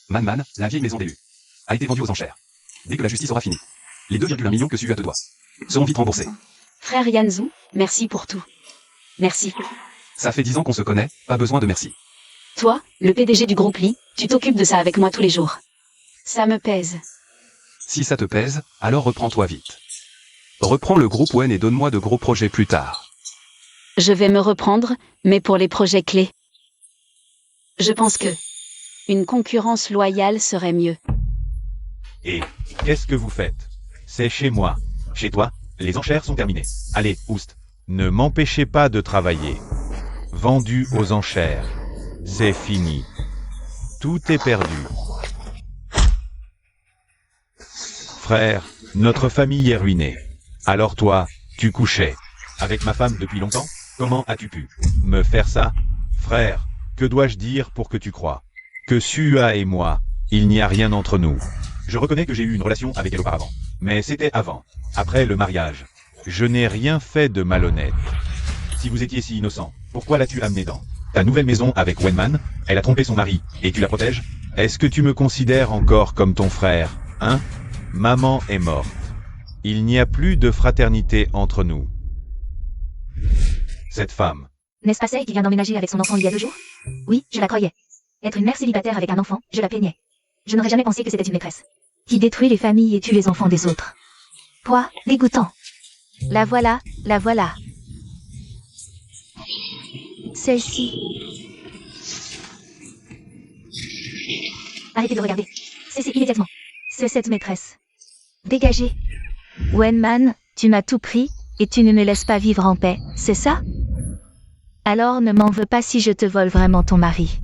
Man, la vieille maison d'élus, a été vendue aux enchères. Dès que la justice aura fini, les 2,1 millions que Sua te doit seront vite remboursés. Frère Yanzou, merci pour tout. Merci. Ça fait 10 ans qu'on se connaît, pas besoin de merci. Toi, le PDG du groupe Li, tu t'occupes de ça avec moi tous les jours. Ça me pèse. Si ça te pèse, alors reprends-toi vite. Reprends le groupe Wen et donne-moi de gros projets plus tard. Je vais me reprendre, mais pour les projets clés. Je pense que une concurrence loyale serait mieux. Et qu'est-ce que vous faites? C'est chez moi. Chez toi, les enchères sont terminées. Allez, oust. Ne m'empêchez pas de travailler. Vendu aux enchères. C'est fini. Tout est perdu. Frère, notre famille est ruinée. Alors toi, tu couchais avec ma femme depuis longtemps? Comment as-tu pu me faire ça? Frère, que dois-je dire pour que tu crois que Sua et moi, il n'y a rien entre nous? Je reconnais que j'ai eu une relation avec elle auparavant. Mais c'était avant. Après le mariage. Je n'ai rien fait de malhonnête. Si vous étiez si innocent, pourquoi l'as-tu amené dans ta nouvelle maison avec Wenman? Elle a trompé son mari, et tu la protèges? Est-ce que tu me considères encore comme ton frère, hein? Maman est morte. Il n'y a plus de fraternité entre nous. Cette femme. N'est-ce pas celle qui vient d'emménager avec son enfant il y a 2 jours? Oui, je la croyais. Être une mère célibataire avec un enfant, je la plaignais. Je n'aurais jamais pensé que c'était une maîtresse. Qui détruit les familles et tue les enfants des autres. Quoi, dégoûtant. La voilà, la voilà. Celle-ci. Arrêtez de regarder. Cessez immédiatement. C'est cette maîtresse. Dégagez. Wenman, tu m'as tout pris, et tu ne me laisses pas vivre en paix, c'est ça? Alors ne m'en veux pas si je te vole vraiment ton mari.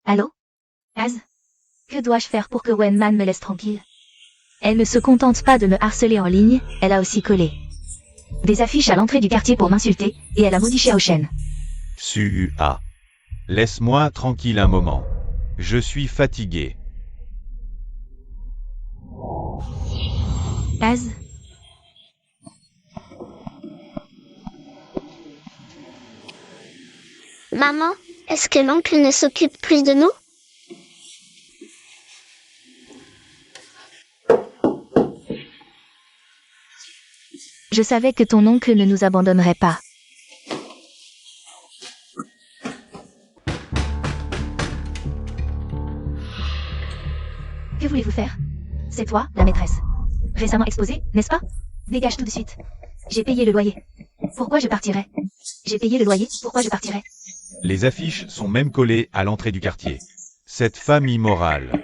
Allô? Az? Que dois-je faire pour que Wenman me laisse tranquille? Elle ne se contente pas de me harceler en ligne, elle a aussi collé des affiches à l'entrée du quartier pour m'insulter, et elle a maudit Xiaoshen. Sua. Laisse-moi tranquille un moment. Je suis fatigué. Az? Maman, est-ce que l'oncle ne s'occupe plus de nous? Je savais que ton oncle ne nous abandonnerait pas. Que voulez-vous faire? C'est toi, la maîtresse. Récemment exposée, n'est-ce pas? Dégage tout de suite. J'ai payé le loyer. Pourquoi je partirais? J'ai payé le loyer, pourquoi je partirais? Les affiches sont même collées à l'entrée du quartier. Cette femme immorale.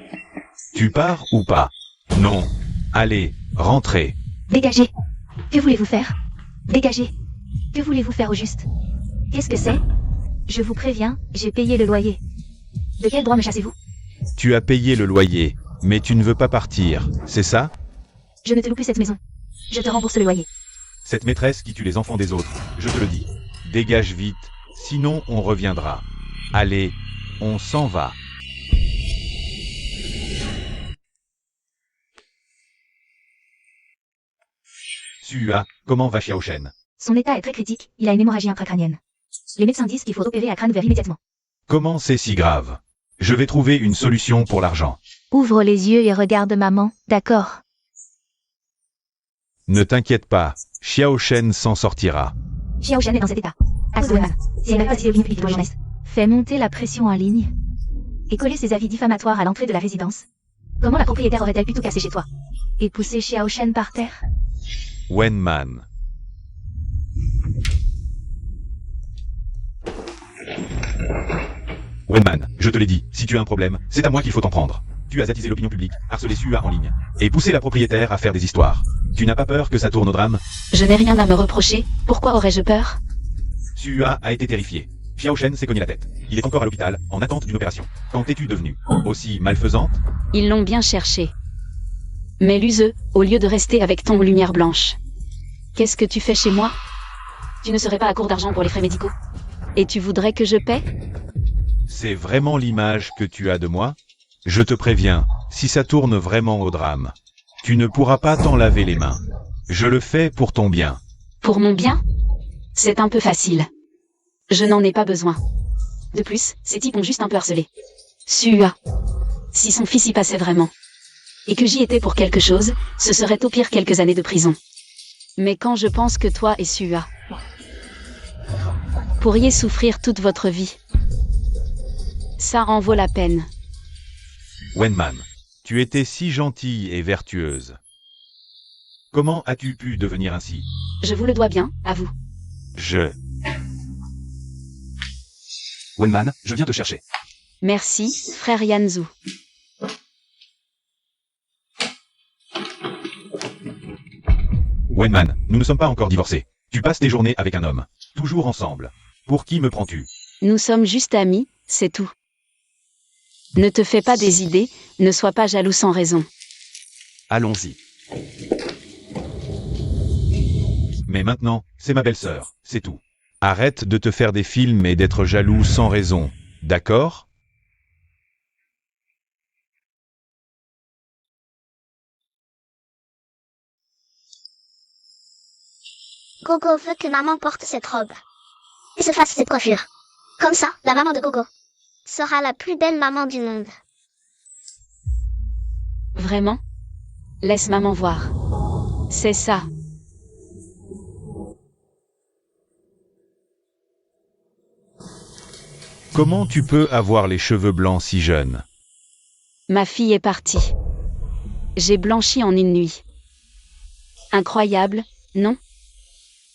Tu pars ou pas? Non. Allez, rentrez. Dégagez. Que voulez-vous faire? Dégagez. Que voulez-vous faire au juste? Qu'est-ce que c'est? Je vous préviens, j'ai payé le loyer. De quel droit me chassez-vous? Tu as payé le loyer, mais tu ne veux pas partir, c'est ça? Je ne te loue plus cette maison. Je te rembourse le loyer. Cette maîtresse qui tue les enfants des autres, je te le dis. Dégage vite, sinon on reviendra. Allez, on s'en va. Sua, comment va Xiaoshen? Son état est très critique, il a une hémorragie intracrânienne. Les médecins disent qu'il faut opérer à crâne ouvert immédiatement. Comment c'est si grave? Je vais trouver une solution pour l'argent. Ouvre les yeux et regarde maman, d'accord? Ne t'inquiète pas, Xiaoshen s'en sortira. Xiaoshen est dans cet état. À cause de Wenman. Si elle n'a pas décidé l'opinion publique de jeunesse. Fais monter la pression en ligne. Et coller ses avis diffamatoires à l'entrée de la résidence. Comment la propriétaire aurait-elle pu tout casser chez toi? Et pousser Xiaoshen par terre? Wenman. Wenman, je te l'ai dit, si tu as un problème, c'est à moi qu'il faut t'en prendre. Tu as attisé l'opinion publique, harcelé Sua en ligne, et poussé la propriétaire à faire des histoires. Tu n'as pas peur que ça tourne au drame? Je n'ai rien à me reprocher, pourquoi aurais-je peur? Sua a été terrifié. Xiaoshen s'est cogné la tête. Il est encore à l'hôpital, en attente d'une opération. Quand es-tu devenue aussi malfaisante? Ils l'ont bien cherché. Mais Luzeux, au lieu de rester avec ton lumière blanche. Qu'est-ce que tu fais chez moi? Tu ne serais pas à court d'argent pour les frais médicaux? Et tu voudrais que je paie? C'est vraiment l'image que tu as de moi? Je te préviens, si ça tourne vraiment au drame, tu ne pourras pas t'en laver les mains. Je le fais pour ton bien. Pour mon bien? C'est un peu facile. Je n'en ai pas besoin. De plus, ces types ont juste un peu harcelé. Sua. Si son fils y passait vraiment. Et que j'y étais pour quelque chose, ce serait au pire quelques années de prison. Mais quand je pense que toi et Sua pourriez souffrir toute votre vie, ça en vaut la peine. Wenman, tu étais si gentille et vertueuse. Comment as-tu pu devenir ainsi? Je vous le dois bien, à vous. Wenman, je viens te chercher. Merci, frère Yanzu. Wenman, nous ne sommes pas encore divorcés. Tu passes tes journées avec un homme. Toujours ensemble. Pour qui me prends-tu? Nous sommes juste amis, c'est tout. Ne te fais pas des idées, ne sois pas jaloux sans raison. Allons-y. Mais maintenant, c'est ma belle-sœur, c'est tout. Arrête de te faire des films et d'être jaloux sans raison, d'accord? Gogo veut que maman porte cette robe. Et se fasse cette coiffure. Comme ça, la maman de Gogo sera la plus belle maman du monde. Vraiment? Laisse maman voir. C'est ça. Comment tu peux avoir les cheveux blancs si jeune? Ma fille est partie. J'ai blanchi en une nuit. Incroyable, non?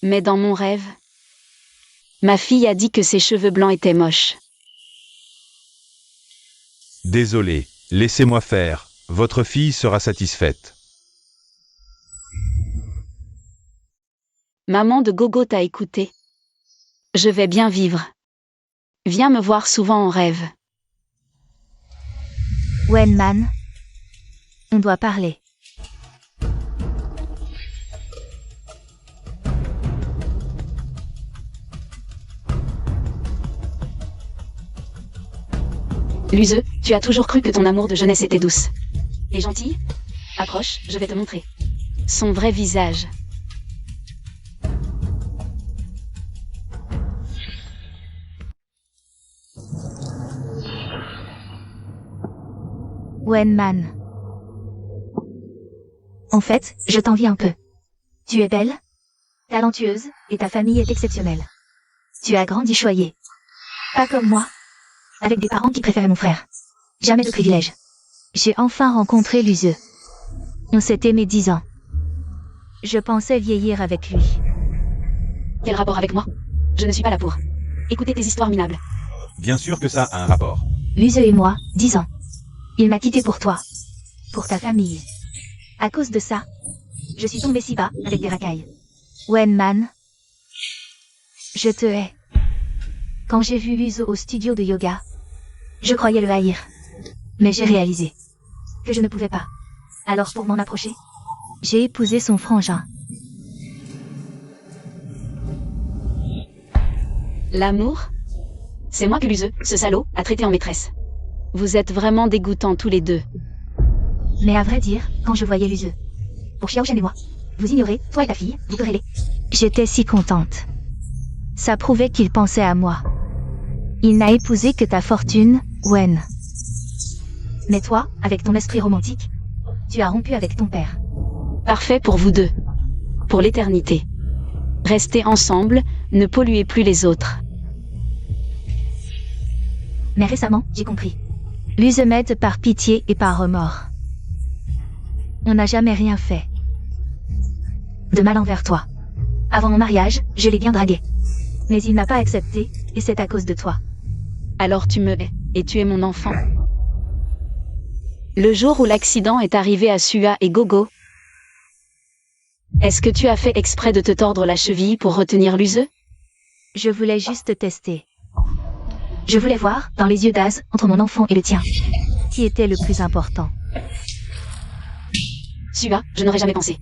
Mais dans mon rêve, ma fille a dit que ses cheveux blancs étaient moches. Désolé, laissez-moi faire, votre fille sera satisfaite. Maman de Gogo t'a écouté. Je vais bien vivre. Viens me voir souvent en rêve. Wenman. On doit parler. Luzeux, tu as toujours cru que ton amour de jeunesse était douce. Et gentille? Approche, je vais te montrer. Son vrai visage. Wenman. En fait, je t'envie un peu. Tu es belle, talentueuse, et ta famille est exceptionnelle. Tu as grandi choyé. Pas comme moi. Avec des parents qui préféraient mon frère. Jamais de privilèges. J'ai enfin rencontré Luzeux. On s'est aimé 10 ans. Je pensais vieillir avec lui. Quel rapport avec moi? Je ne suis pas là pour écouter tes histoires minables. Bien sûr que ça a un rapport. Luzeux et moi, 10 ans. Il m'a quitté pour toi. Pour ta famille. À cause de ça, je suis tombée si bas, avec des racailles. Wenman, je te hais. Quand j'ai vu Luzeux au studio de yoga, je croyais le haïr. Mais j'ai réalisé que je ne pouvais pas. Alors pour m'en approcher, j'ai épousé son frangin. L'amour? C'est moi que Luzeux, ce salaud, a traité en maîtresse. Vous êtes vraiment dégoûtants tous les deux. Mais à vrai dire, quand je voyais Luzeux, pour Xiaoshen et moi, vous ignorez, toi et ta fille, vous querellez. J'étais si contente. Ça prouvait qu'il pensait à moi. Il n'a épousé que ta fortune, Wen. Mais toi, avec ton esprit romantique, tu as rompu avec ton père. Parfait pour vous deux. Pour l'éternité. Restez ensemble, ne polluez plus les autres. Mais récemment, j'ai compris. Luzeux m'aide par pitié et par remords. On n'a jamais rien fait de mal envers toi. Avant mon mariage, je l'ai bien dragué. Mais il n'a pas accepté, et c'est à cause de toi. Alors tu me hais, et tu es mon enfant. Le jour où l'accident est arrivé à Sua et Gogo, est-ce que tu as fait exprès de te tordre la cheville pour retenir Luzeux? Je voulais juste tester. Je voulais voir, dans les yeux d'Az, entre mon enfant et le tien, qui était le plus important. Sua, je n'aurais jamais pensé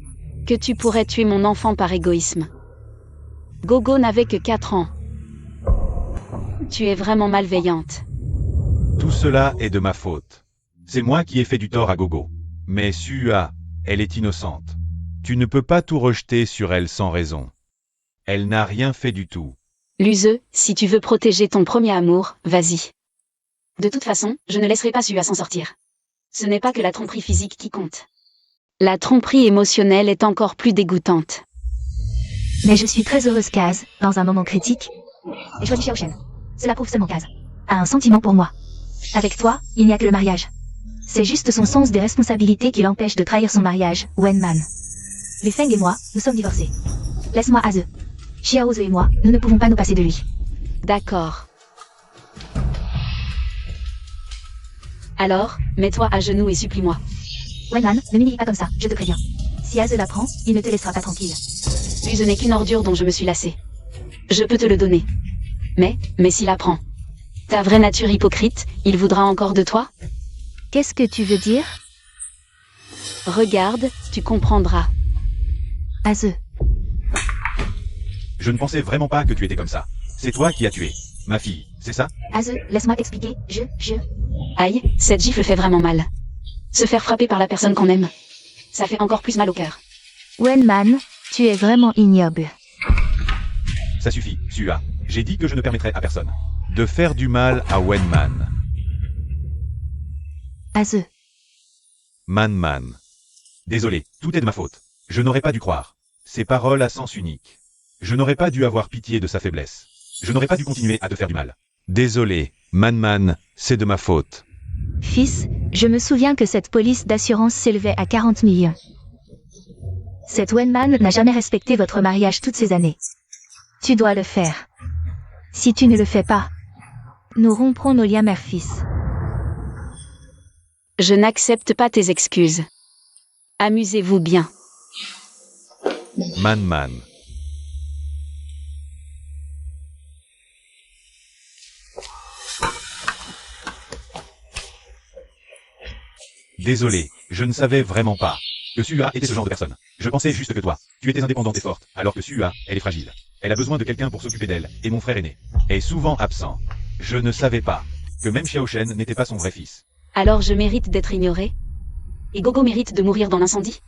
que tu pourrais tuer mon enfant par égoïsme. Gogo n'avait que 4 ans. Tu es vraiment malveillante. Tout cela est de ma faute. C'est moi qui ai fait du tort à Gogo. Mais Sua, elle est innocente. Tu ne peux pas tout rejeter sur elle sans raison. Elle n'a rien fait du tout. Luzeux, si tu veux protéger ton premier amour, vas-y. De toute façon, je ne laisserai pas Sua s'en sortir. Ce n'est pas que la tromperie physique qui compte. La tromperie émotionnelle est encore plus dégoûtante. Mais je suis très heureuse qu'Az, dans un moment critique, ait choisi Xiaoshen. Cela prouve seulement qu'Az a un sentiment pour moi. Avec toi, il n'y a que le mariage. C'est juste son sens des responsabilités qui l'empêche de trahir son mariage, Wenman. Li Feng et moi, nous sommes divorcés. Laisse-moi Azeux. Xiaozhe et moi, nous ne pouvons pas nous passer de lui. D'accord. Alors, mets-toi à genoux et supplie-moi. Wenman, ne m'humilie pas comme ça, je te préviens. Si Azeux l'apprend, il ne te laissera pas tranquille. Luzeux n'est qu'une ordure dont je me suis lassée. Je peux te le donner. Mais s'il apprend ta vraie nature hypocrite, il voudra encore de toi? Qu'est-ce que tu veux dire? Regarde, tu comprendras. Azeux. Je ne pensais vraiment pas que tu étais comme ça. C'est toi qui as tué ma fille, c'est ça? Azeux, laisse-moi t'expliquer, Aïe, cette gifle fait vraiment mal. Se faire frapper par la personne qu'on aime, ça fait encore plus mal au cœur. Wenman, tu es vraiment ignoble. Ça suffit, Sua. J'ai dit que je ne permettrais à personne de faire du mal à Wenman. Azeux. Man. Désolé, tout est de ma faute. Je n'aurais pas dû croire ces paroles à sens unique. Je n'aurais pas dû avoir pitié de sa faiblesse. Je n'aurais pas dû continuer à te faire du mal. Désolé, Man, c'est de ma faute. Fils, je me souviens que cette police d'assurance s'élevait à 40 millions. Cette Wenman n'a jamais respecté votre mariage toutes ces années. Tu dois le faire. Si tu ne le fais pas, nous romprons nos liens mère-fils. Je n'accepte pas tes excuses. Amusez-vous bien. Man. Désolé, je ne savais vraiment pas que Sua était ce genre de personne. Je pensais juste que toi, tu étais indépendante et forte, alors que Sua, elle est fragile. Elle a besoin de quelqu'un pour s'occuper d'elle, et mon frère aîné est souvent absent. Je ne savais pas que même Xiaoshen n'était pas son vrai fils. Alors je mérite d'être ignoré? Et Gogo mérite de mourir dans l'incendie?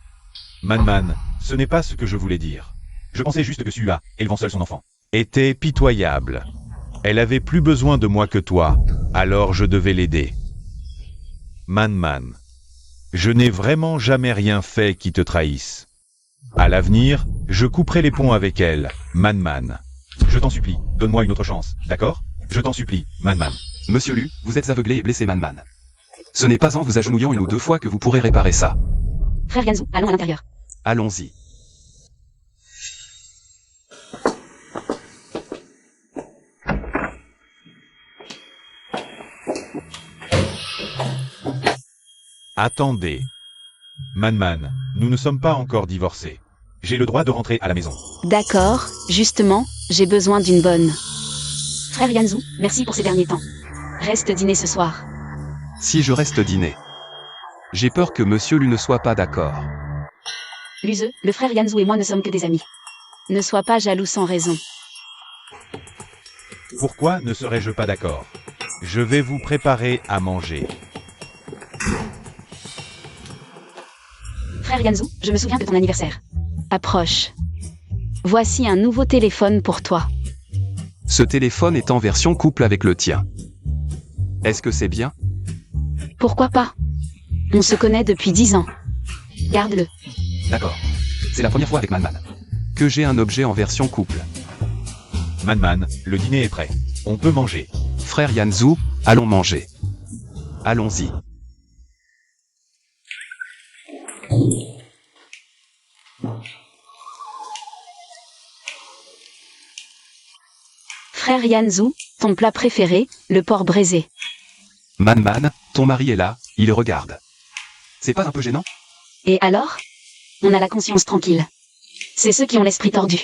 Man, ce n'est pas ce que je voulais dire. Je pensais juste que Sua, élevant seule son enfant, était pitoyable. Elle avait plus besoin de moi que toi, alors je devais l'aider. Man. Je n'ai vraiment jamais rien fait qui te trahisse. À l'avenir, je couperai les ponts avec elle, Man. Je t'en supplie, donne-moi une autre chance, d'accord? Je t'en supplie, Man. Monsieur Lu, vous êtes aveuglé et blessé Man. Ce n'est pas en vous agenouillant une ou deux fois que vous pourrez réparer ça. Frère Yanzu, allons à l'intérieur. Allons-y. Attendez. Man, nous ne sommes pas encore divorcés. J'ai le droit de rentrer à la maison. D'accord, justement, j'ai besoin d'une bonne. Frère Yanzu, merci pour ces derniers temps. Reste dîner ce soir. Si je reste dîner. J'ai peur que Monsieur Lu ne soit pas d'accord. Luze, le frère Yanzu et moi ne sommes que des amis. Ne sois pas jaloux sans raison. Pourquoi ne serais-je pas d'accord? Je vais vous préparer à manger. Frère Yanzu, je me souviens de ton anniversaire. Approche. Voici un nouveau téléphone pour toi. Ce téléphone est en version couple avec le tien. Est-ce que c'est bien? Pourquoi pas? On se connaît depuis 10 ans. Garde-le. D'accord. C'est la première fois avec Man que j'ai un objet en version couple. Man, le dîner est prêt. On peut manger. Frère Yanzu, allons manger. Allons-y. Frère Yanzu, ton plat préféré, le porc braisé. Man, ton mari est là, il regarde. C'est pas un peu gênant? Et alors? On a la conscience tranquille. C'est ceux qui ont l'esprit tordu.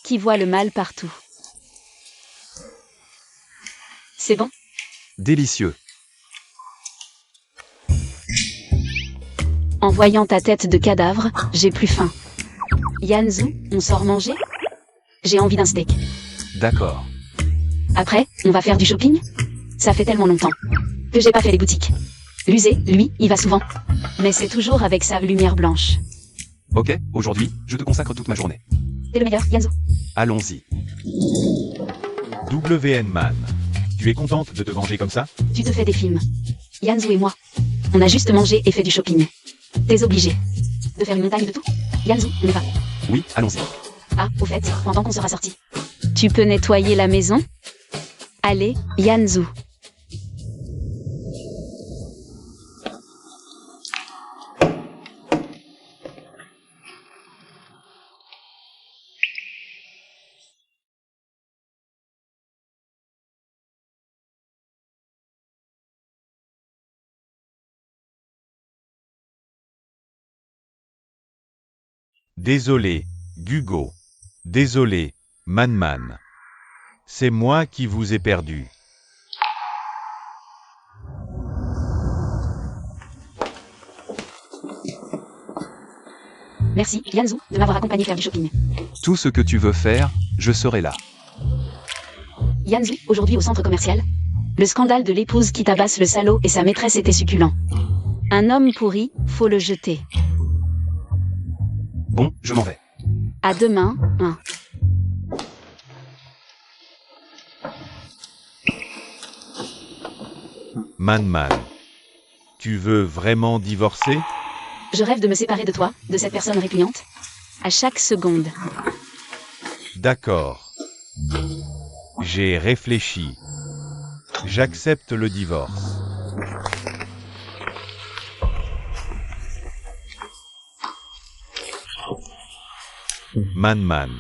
Qui voient le mal partout. C'est bon? Délicieux. En voyant ta tête de cadavre, j'ai plus faim. Yanzu, on sort manger? J'ai envie d'un steak. D'accord. Après, on va faire du shopping? Ça fait tellement longtemps que j'ai pas fait les boutiques. Lusé, lui, il va souvent. Mais c'est toujours avec sa lumière blanche. Ok, aujourd'hui, je te consacre toute ma journée. T'es le meilleur, Yanzu. Allons-y. WN Man. Tu es contente de te venger comme ça? Tu te fais des films. Yanzu et moi. On a juste mangé et fait du shopping. T'es obligé de faire une montagne de tout? Yanzu, on y va. Oui, allons-y. Ah, au fait, pendant qu'on sera sorti. Tu peux nettoyer la maison? Allez, Yanzu. Désolé, Gugo. Désolé, Man. C'est moi qui vous ai perdu. Merci, Yanzu, de m'avoir accompagné faire du shopping. Tout ce que tu veux faire, je serai là. Yanzu, aujourd'hui au centre commercial. Le scandale de l'épouse qui tabasse le salaud et sa maîtresse était succulent. Un homme pourri, faut le jeter. Bon, je m'en vais. À demain, hein. Man. Tu veux vraiment divorcer? Je rêve de me séparer de toi, de cette personne répugnante. À chaque seconde. D'accord. J'ai réfléchi. J'accepte le divorce. Man.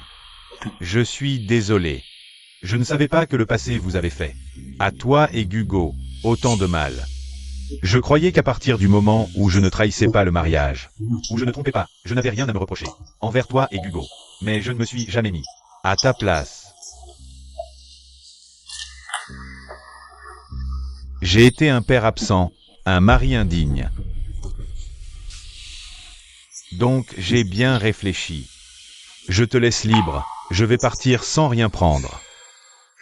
Je suis désolé. Je ne savais pas que le passé vous avait fait. À toi et Gugo, autant de mal. Je croyais qu'à partir du moment où je ne trahissais pas le mariage, où je ne trompais pas, je n'avais rien à me reprocher, envers toi et Gugo. Mais je ne me suis jamais mis à ta place. J'ai été un père absent, un mari indigne. Donc j'ai bien réfléchi. Je te laisse libre, je vais partir sans rien prendre.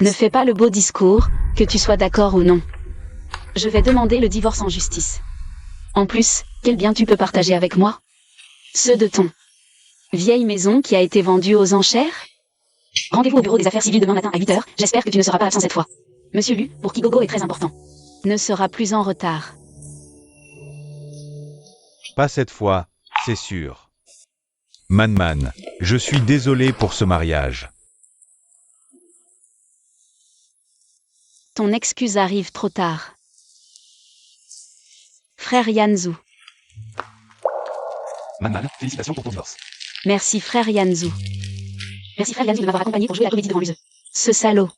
Ne fais pas le beau discours, que tu sois d'accord ou non. Je vais demander le divorce en justice. En plus, quel bien tu peux partager avec moi? Ceux de ton vieille maison qui a été vendue aux enchères? Rendez-vous au bureau des affaires civiles demain matin à 8h, j'espère que tu ne seras pas absent cette fois. Monsieur Lu, pour qui Gogo est très important. Ne sera plus en retard. Pas cette fois, c'est sûr. Man, je suis désolé pour ce mariage. Ton excuse arrive trop tard. Frère Yanzu. Man, félicitations pour ton divorce. Merci frère Yanzu. Merci frère Yanzu de m'avoir accompagné pour jouer la comédie devant Luse. Ce salaud.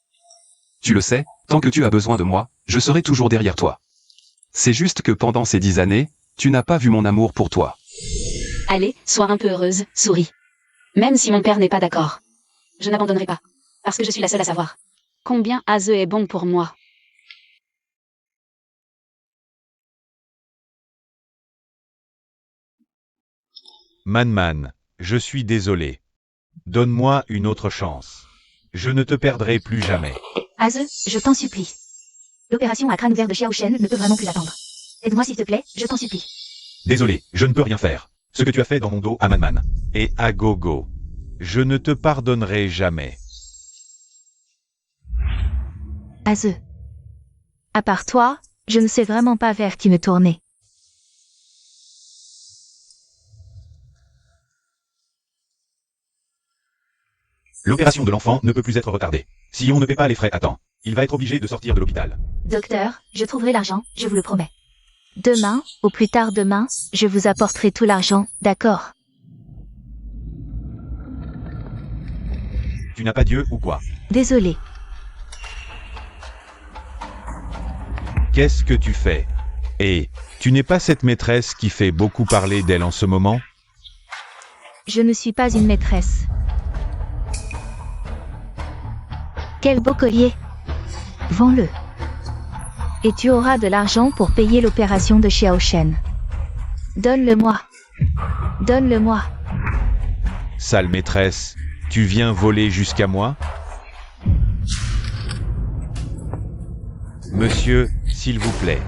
Tu le sais, tant que tu as besoin de moi, je serai toujours derrière toi. C'est juste que pendant ces 10 années, tu n'as pas vu mon amour pour toi. Allez, sois un peu heureuse, souris. Même si mon père n'est pas d'accord. Je n'abandonnerai pas. Parce que je suis la seule à savoir. Combien Aze est bon pour moi. Man, je suis désolé. Donne-moi une autre chance. Je ne te perdrai plus jamais. Aze, je t'en supplie. L'opération à crâne ouvert de Xiao Shen ne peut vraiment plus attendre. Aide-moi s'il te plaît, je t'en supplie. Désolé, je ne peux rien faire. Ce que tu as fait dans mon dos à Man et à Gogo. Je ne te pardonnerai jamais. Aze. À part toi, je ne sais vraiment pas vers qui me tourner. L'opération de l'enfant ne peut plus être retardée. Si on ne paie pas les frais à temps, il va être obligé de sortir de l'hôpital. Docteur, je trouverai l'argent, je vous le promets. Demain, au plus tard demain, je vous apporterai tout l'argent, d'accord? Tu n'as pas Dieu ou quoi? Désolé. Qu'est-ce que tu fais? Et, tu n'es pas cette maîtresse qui fait beaucoup parler d'elle en ce moment? Je ne suis pas une maîtresse. Quel beau collier! Vends-le. Et tu auras de l'argent pour payer l'opération de Xiao Shen. Donne-le-moi. Donne-le-moi. Sale maîtresse, tu viens voler jusqu'à moi? Monsieur, s'il vous plaît.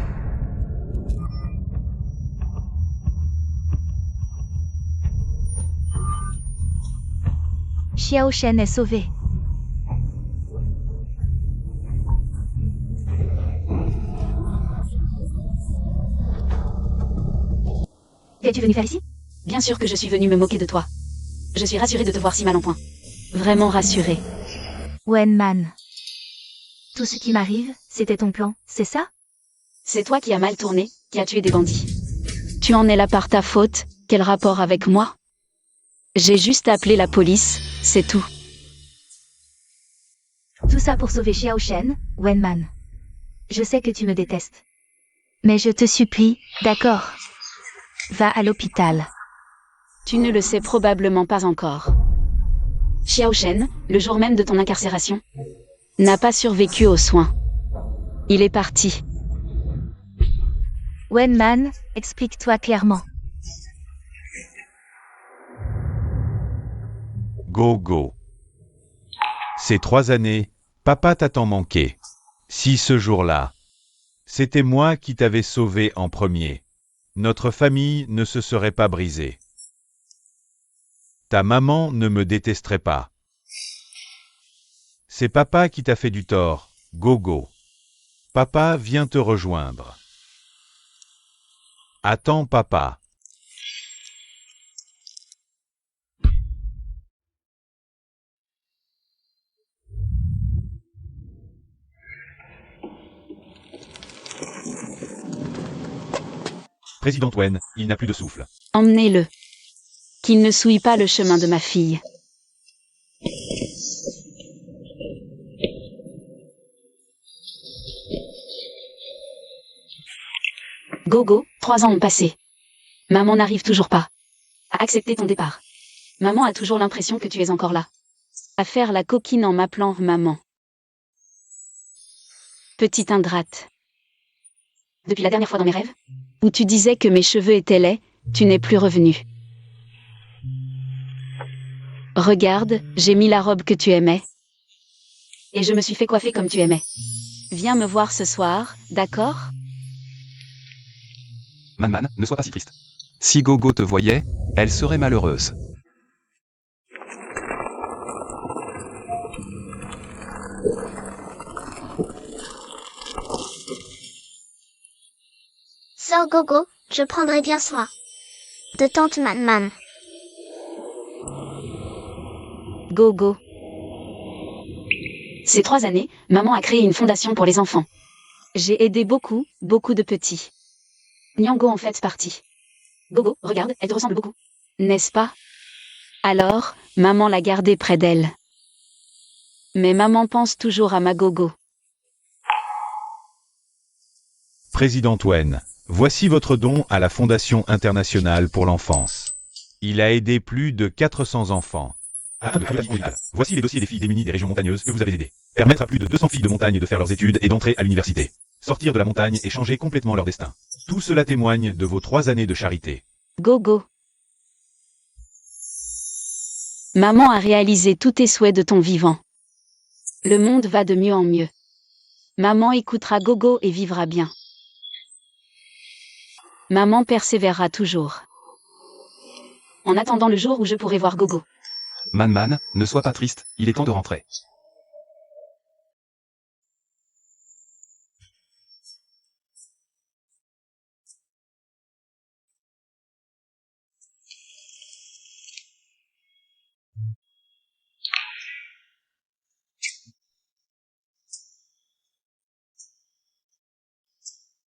Xiao Shen est sauvé. Es-tu venu faire ici? Bien sûr que je suis venue me moquer de toi. Je suis rassurée de te voir si mal en point. Vraiment rassurée. Wenman. Tout ce qui m'arrive, c'était ton plan, c'est ça? C'est toi qui as mal tourné, qui as tué des bandits. Tu en es là par ta faute, quel rapport avec moi? J'ai juste appelé la police, c'est tout. Tout ça pour sauver Xiao Shen, Wenman. Je sais que tu me détestes. Mais je te supplie, d'accord? Va à l'hôpital. Tu ne le sais probablement pas encore. Xiao Shen, le jour même de ton incarcération, n'a pas survécu aux soins. Il est parti. Wenman, explique-toi clairement. Gogo. Ces 3 années, papa t'a tant manqué. Si ce jour-là, c'était moi qui t'avais sauvé en premier, notre famille ne se serait pas brisée. Ta maman ne me détesterait pas. C'est papa qui t'a fait du tort, Gogo. Papa vient te rejoindre. Attends papa. Président Wen, il n'a plus de souffle. Emmenez-le. Qu'il ne souille pas le chemin de ma fille. Gogo, 3 ans ont passé. Maman n'arrive toujours pas à accepter ton départ. Maman a toujours l'impression que tu es encore là. À faire la coquine en m'appelant maman. Petite ingrate. Depuis la dernière fois dans mes rêves, où tu disais que mes cheveux étaient laids, tu n'es plus revenu. Regarde, j'ai mis la robe que tu aimais. Et je me suis fait coiffer comme tu aimais. Viens me voir ce soir, d'accord? Man, ne sois pas si triste. Si Gogo te voyait, elle serait malheureuse. Sors Gogo, je prendrai bien soin de tante Man. Gogo. Ces 3 années, maman a créé une fondation pour les enfants. J'ai aidé beaucoup de petits. Nyango en fait partie. Gogo, regarde, elle te ressemble beaucoup. N'est-ce pas? Alors, maman l'a gardée près d'elle. Mais maman pense toujours à ma Gogo. Président Wen, voici votre don à la Fondation internationale pour l'enfance. Il a aidé plus de 400 enfants. Voici les dossiers des filles démunies des régions montagneuses que vous avez aidées. Permettre à plus de 200 filles de montagne de faire leurs études et d'entrer à l'université. Sortir de la montagne et changer complètement leur destin. Tout cela témoigne de vos 3 années de charité. Gogo. Maman a réalisé tous tes souhaits de ton vivant. Le monde va de mieux en mieux. Maman écoutera Gogo et vivra bien. Maman persévérera toujours. En attendant le jour où je pourrai voir Gogo. Man, ne sois pas triste, il est temps de rentrer.